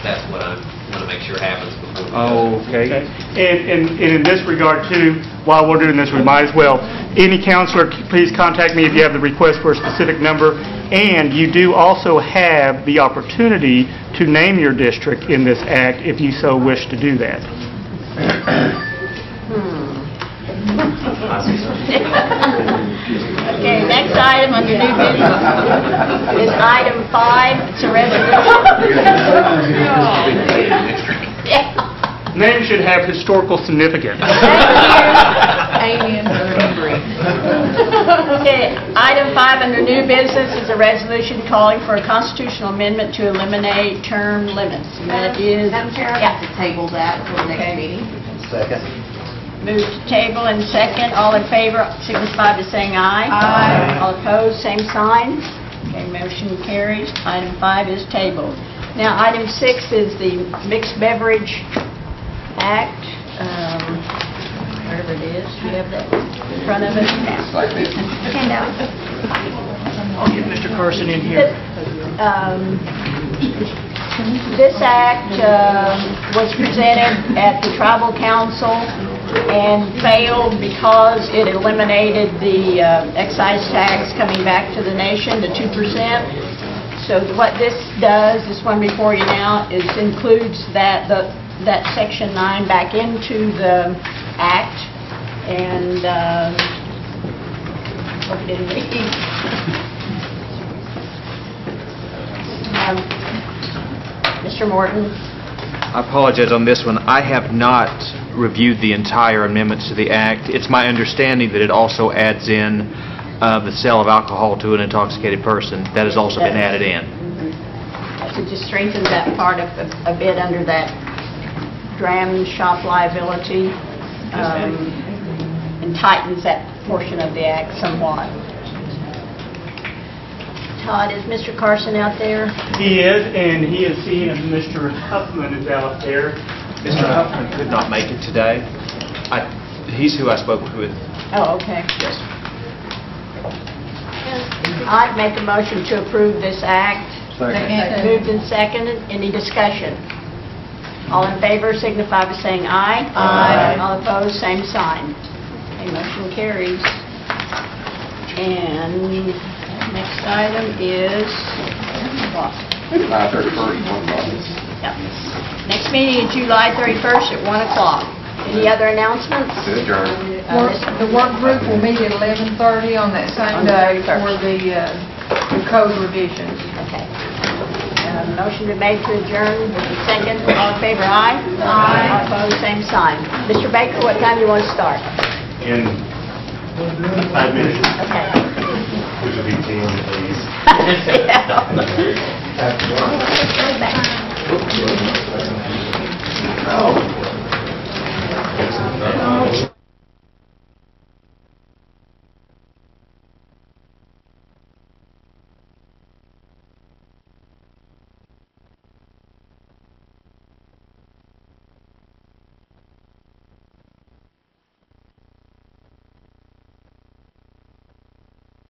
that's what I want to make sure happens before we go. Okay. And in this regard, too, while we're doing this, we might as well, any counselor, please contact me if you have the request for a specific number. And you do also have the opportunity to name your district in this act if you so wish to do that. Okay, next item under new business is item 5. It's a resolution. Yeah. Name should have historical significance. Amen. Okay, item 5 under new business is a resolution calling for a constitutional amendment to eliminate term limits. And that is... Madam Chair, I'd like to table that for the next meeting. Second. Move to table and second. All in favor signify by saying aye. Aye. All opposed, same sign. Okay, motion carries. Item 5 is tabled. Now, item 6 is the Mixed Beverage Act, wherever it is. Do you have that in front of us? Handout. I'll get Mr. Carson in here. This act was presented at the Tribal Council and failed because it eliminated the excise tax coming back to the nation, the 2%. So what this does, this one before you now, is includes that Section 9 back into the act, and hope it didn't read. Mr. Morton. I apologize on this one. I have not reviewed the entire amendments to the Act. It's my understanding that it also adds in the sale of alcohol to an intoxicated person. That has also been added in. So it just strengthens that part a bit under that dram shop liability, and tightens that portion of the Act somewhat. Todd, is Mr. Carson out there? He is, and he and Mr. Huffman is out there. Mr. Huffman could not make it today. He's who I spoke with. Oh, okay. Yes. I'd make a motion to approve this act. Second. Moved and seconded. Any discussion? All in favor signify by saying aye. Aye. All opposed, same sign. Okay, motion carries. And next item is what? July 31st, 1 o'clock. Yep. Next meeting is July 31st at 1 o'clock. Any other announcements? To adjourn. The work group will meet at 11:30 on that same day for the code revisions. Okay. Motion to made to adjourn. Second. All in favor, aye. Aye. All opposed, same sign. Mr. Baker, what time do you want to start? In 5 minutes, Okay. which will be 10, please. Yeah.